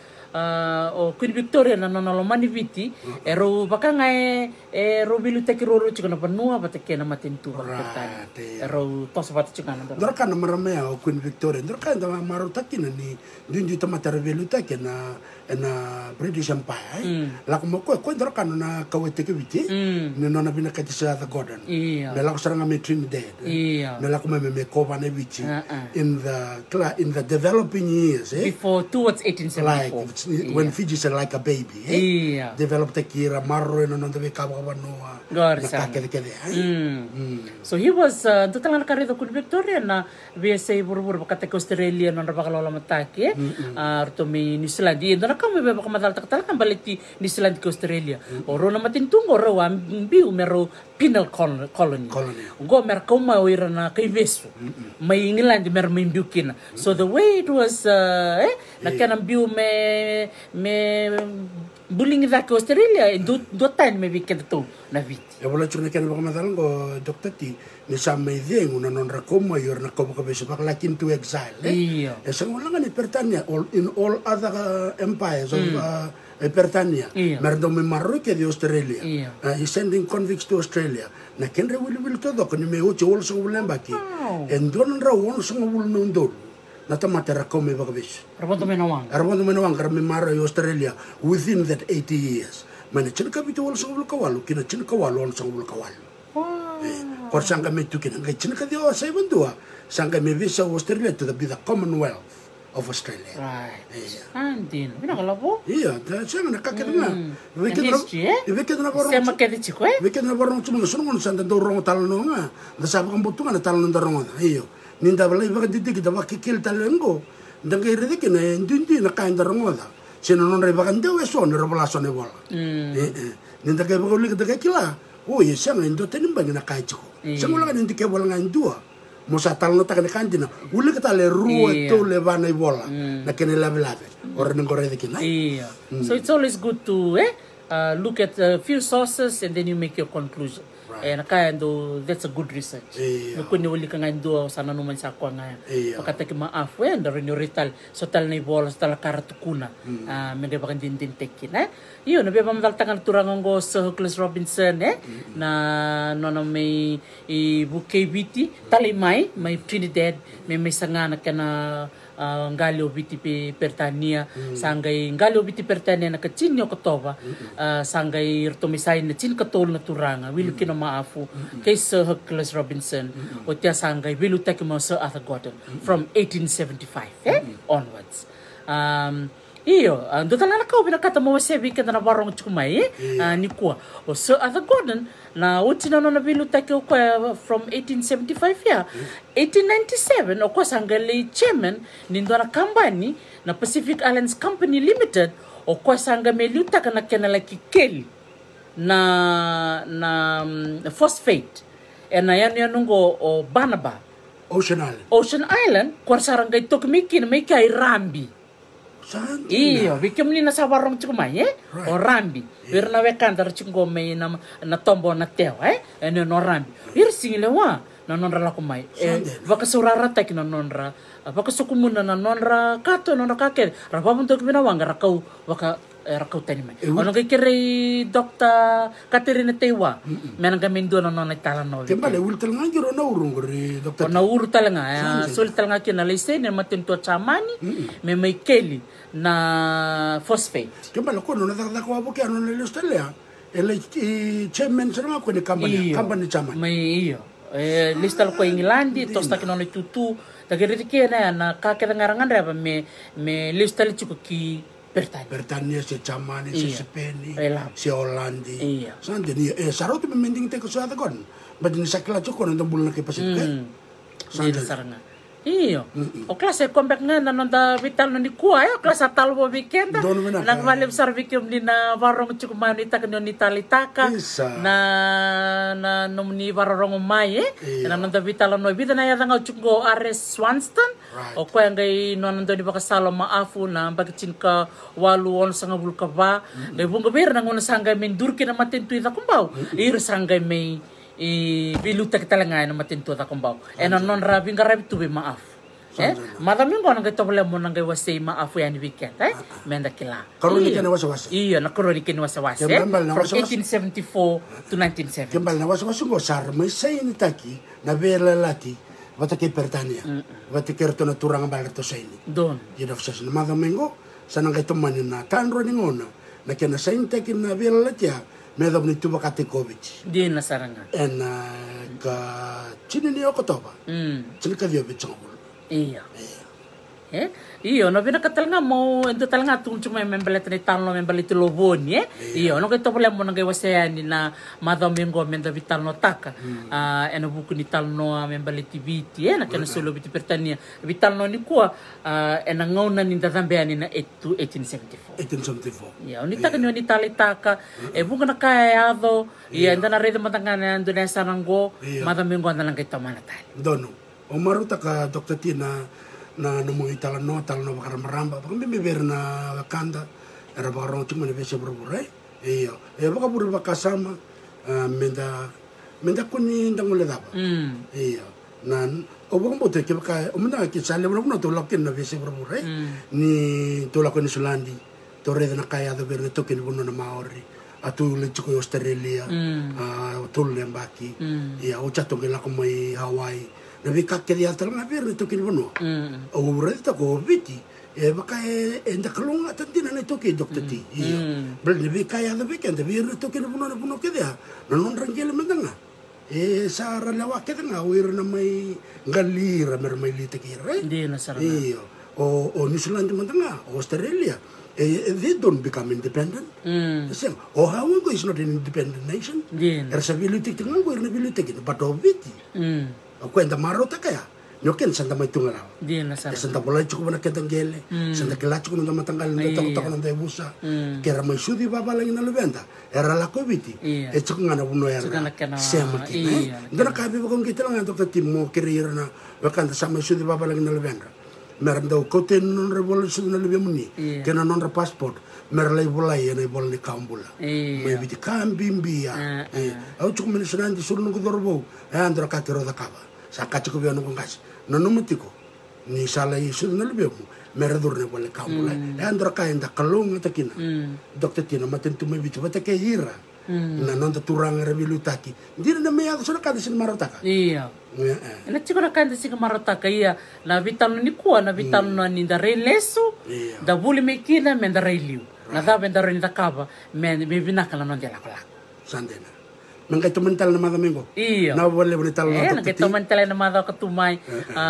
o Queen Victoria na nonolo maniviti ero baka ngai ero bilu tekiroro chikana panua batake na matentu bakata ero tosa bat chikana ndora kana marame o Queen Victoria ndora kana maro takina ni dinju tamata bilu takina na British Empire la como ko ndora kana na kawete ke viti ni nona bina kati sa the Gordon me la kusaranga me Trinidad me la kuma me ko bana viti in the developing years before towards 1874 when Fiji is like a baby. Iya. Develop the kira marro no non deve kawa no. So he was tutang nakarido kun Victoria na VSA buru-buru bakate ke Australia non bakalola matake arto mi New Zealand indo na kami beba kamadal taktal kan baliti New Zealand ke Australia oro na matintungo ro ambiu mero penal colony go mer koma oira na kay veso may England mer mimbiu kina so the way it was na kanang biu me bullying that ke Australia do time maybe keto na vit e vola chuna ken baka madalang go Dr. T ni sama ideng una non rakoma yor na kobo kabe sebak like into exile iya e sang wala ngani Pertania in all other empires of Pertania merdo me marro ke di Australia he sending convicts to Australia na ken re will todo ko ni me uche wol so wulemba ki en don ra won so wul no ndol na tamate rakome baka bis Arbondo menawang karami maro Australia within that 80 years mana chin kapito wal sangul kawalu kina chin kawalu on sangul kawalu kor sanga me tukina ngai chin ka dio sai bandua sanga me visa Australia to be the Commonwealth of Australia andin bina kalabo iya da sanga nakakena na boro sema kedi chiko na boro tumu sungun sanda do rongo talno nga da sabu kambutunga na talno da rongo iyo ninda bala iba didik da bakikil talengo ndangai redike na ndindi na kainda rongo da sino non re bagan dewe so ne robola so ne bola ninda ke bagoli ke kila o ye sanga ndo tenim bang na kai chiko sanga la ninda ke bola ngan dua musa talno ta kan kandina uli ke tale ruo to le bana bola na kene lave or ne gore de kina so it's always good to look at a few sources and then you make your conclusion and kaya that's a good research no kuni uli ka ngando sana no man sa kwa nga pakata ki maafu and rin rital so tal na bola tal karatukuna mende bakan din tekin yun nabi ba madal tangal turangan go sa Hookless Robinson na no may BKBT talimay may Trinidad may sanga na kana ngalio biti Pertania sangai ngalio biti Pertania na kachinyo kotoba sangai rtomisay na chin katol na turanga wilu kina maafu kay Sir Hookless Robinson o tia sangai wilu takimo Sir Arthur Gordon from 1875 onwards iyo ando talana ko binakata mo sebi ka na barong chukumay ni kuwa o Sir Arthur Gordon na utina no na bilu takyo ko from 1875 1897 o ko sangali chairman nindo na company na Pacific Islands Company Limited o ko sanga meluta kana kenala kikeli na phosphate na yan ngo o Banaba Ocean Island ko sarangay tokmiki na may kay Rambi iyo bikim ni nasa warong chukumay o Rambi pero na wekandar chungo may na tombo na teo eno no Rambi pero singile wa na nonra kumay baka surara tek na nonra baka sukumuna na nonra kato nonra kake rababun tok binawanga rakau baka rakau tani mai ono kay kire Dr. Katerina Tewa menang gamin do na nonay talano kembale ultal nga giro na urung gori Dr. na urtal nga sultal nga kinalise na matinto chamani may keli na phosphate kembale ko no na ko abo kaya no na Australia chairman sa mga ko ni company chairman may iyo listal ko Ingilandi tosta kinono tutu dagere na kakera ngarangan reba me listal chiko ki Pertania si Chamani si Speni si Hollandi sante ni sarot me mending te ko sa kon badin sakla choko no bulna ke pasik sante saranga iyo o klase comeback nga nanonda vital no ni kuya klase talbo weekend nang valem sarvikum ni na warong chukumani tak no ni talitaka na no ni warong mai nanonda vital no vida na yada nga chuko Ares Swanston o kuya ngay nanonda ni bakasalo maafu na bagichin ka walu on sanga bulka ba de bunga ber nang una sanga mendur kina matintu ita kumbaw sanga may biluta kita lang na matinto ta kumbaw non rabing garabi to be maaf madaming ko nang problem mo nang wasay maaf yan weekend menda kila karuni kana waswas iyo na karuni kana waswas from 1874 to 1970 kembal na waswas go sar may say ni taki na bela lati bata ke Pertania bata kerto na turang balto sa ini don yun of sas na madaming ko sanang kay tumanin na tanro ni ngona na kena say ni taki na bela lati medom ni tuba Katikovic di na saranga en ka chini ni okotoba chini ka dio bichong iya Iyo, no vina katalanga mo ento talanga tung cuma membalet ni talno membalet lovoni Iyo, no kaito pala mo nang gawasaya ni na madamingo menda vital no taka. Eno buku ni talno membalet viti na kana solo viti pertania. Vital no ni kuwa ena ngauna ni dadambean ni na 1874. 1874. Iya, ni taka ni tali taka buku na kaya ado iya ndana rede matangana nduna sanango madamingo ndalang kaito manatali. Dono. O maruta ka Dr. Tina na mga talano baka maramba baka may meber na wakanda era baka rongo cuma nebe sebro bure iyo baka bure baka sama menda kuni ndangule daba iyo nan o baka bote ke baka umenda ki sale bro no to lakin na vese bro bure ni to lakoni sulandi to rede na kaya do berne to ken bono na maori atu le chuko Australia to le mbaki iya o chato ke la como Hawaii na vika ke dia tala verde to kin bono o reta ko viti baka enda kalunga tantina na to ke Dr. T bel vika ya da vika enda verde to kin bono ke dia non rangel mendanga sara lawa ke nga wir na may galira mer may lite ke re di na sara o New Zealand mendanga Australia they don't become independent Hawaii is not an independent nation resability tinga wir na bilite ke but of viti Kwenda marota kaya nyoken santa mai tungala di na sara santa bola chuko na ketangele santa kela chuko na matanggal na takot na busa kera mai sudi baba lagi na lubenda era la koviti chuko ngana buno era sema kina ndana kabi bokong kita lang Dr. Timo career na wakanda sama sudi baba lagi na lubenda meranda kote non revolution na lubemuni kena non passport merlai bolai na bolni kambula mai biti kambimbia au chuko menisana di suru no dorbo andra ka kero da kaba saka chuko biano kongas no numutiko ni sala isu na lubemu meradur ne bolni kambula andra ka enda kalung takina Dr. Tina matentu mai biti bata ke hira na non turang revilutaki dira na meya so na kada sin marotaka iya na chiko na kanda sika marotaka iya na vitano ni kuwa na vitano ni da releso da buli mekina men da reliu na da ben da rin da kaba men bibina kala non dia la sandena nangkai tumental na madamingo iya na boleh berital na nangkai tumental na madao katumay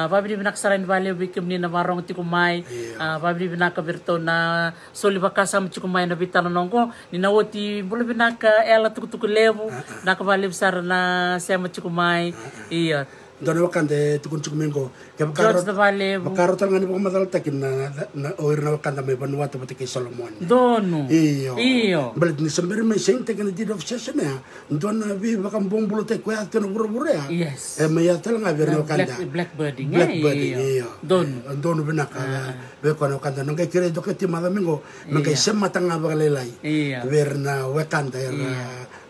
babili binak saran vale bikim ni na warong tikumay babili binak birto na soli bakasa mchikumay na bitano nongko ni nawoti bulu binak ela tukutuku levo na kabali besar na sema chikumay iya Dono wakande tukun chukumingo ke bakaro tangan ni madal takin na oir na wakanda may Vanuatu pati kay Solomon dono iyo balit ni sambere may sing takin na deed of cession ya don na vi bakam bombulo te kuya at buru-buru ya yes may atal nga bir na wakanda blackbirding iyo dono binaka be ko na wakanda nang kay kire dokati madamingo nang kay semata nga bakalelay bir na wakanda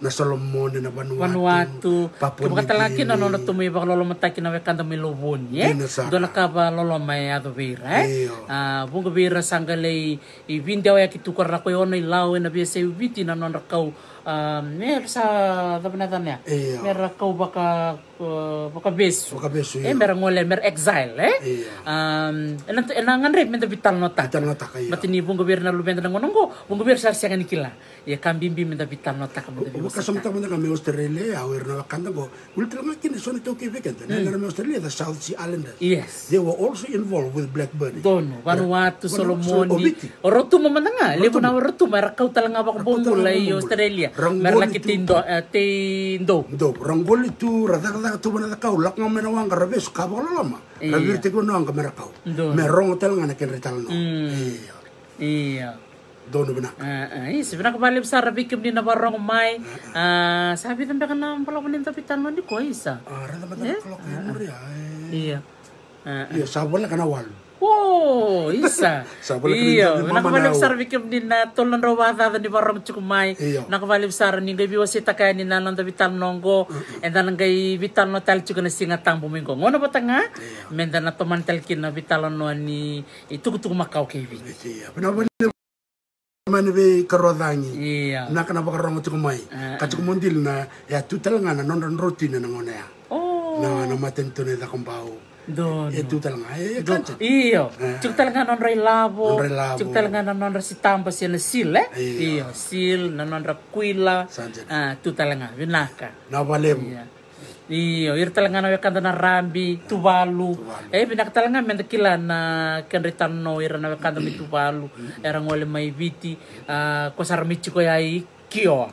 na Solomon na Vanuatu katalaki na nono tumi bakalolo mataki na wekanda may lobon doon nakaba lolo may adobira bunga bira sangalay ibindaw ya kitukar na ko yun ilaw na biya sa ubiti na nono rakaw mer sa dabanatan niya mer rakaw baka beso mer ngole mer exile enangan rin menda vital nota matini bunga bira na lubenda na ngonongo bunga bira sa siya kanikila ya kambimbi menda vital nota kasamta mo na kami Australia awir na wakanda ko ultra makin so nito kivekent na Australia the South Sea Islanders yes they were also involved with blackbird dono Vanuatu Solomoni orotu mo man nga lepo na orotu marakaw talaga baka bumbulay Australia merlaki tindo rangoli tu rada tu mana kau lak ngam na wang rabes ka ba lama rabir te ko nang merakaw merong talaga na kenrital no iya dono bina sebenarnya kembali besar bikin di nabarong mai sabi tambe kana pala kunin tapi tanman di ko isa rada mata kalau kamu ya iya iya sabon kana wal isa iya nakabali besar bikin di na tolon rawata di barong chukumay nakabali besar ni gabi wasita kaya ni nanon tapi tanonggo enda nang gay vital no tal chukana singatang bumingo ngono batanga menda na tomantel kin na vital no ni itukutuk makau kevi mani be karodangi na kana bakarong tukumay kachukumundil na ya tutal nga na non routine na ngone ya na matento ne da kumbao tutal nga iyo tutal nga non labo tutal nga non sitamba sila sil iyo sil na non rakwila tutal nga vinaka na valem Iyo, ir talaga na kanda na Rambi, Tuvalu. Binak talaga may nakila na kanritan no ira na kanda mi Tuvalu. Era ngole may viti kosarmichi ko yai Kio.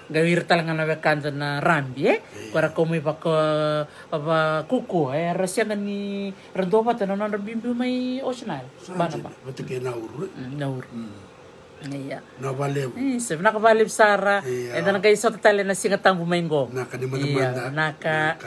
Gawir talaga na kanda na Rambi Para kumi baka kuku rasya ni Randova tanon na bimbi may oceanal. Bana ba? Betul naur. Naur. Iya. Navaleb. Sef nakabalib Sara. Eda nagay sa tali na singatang bumaingo. Naka di mana Naka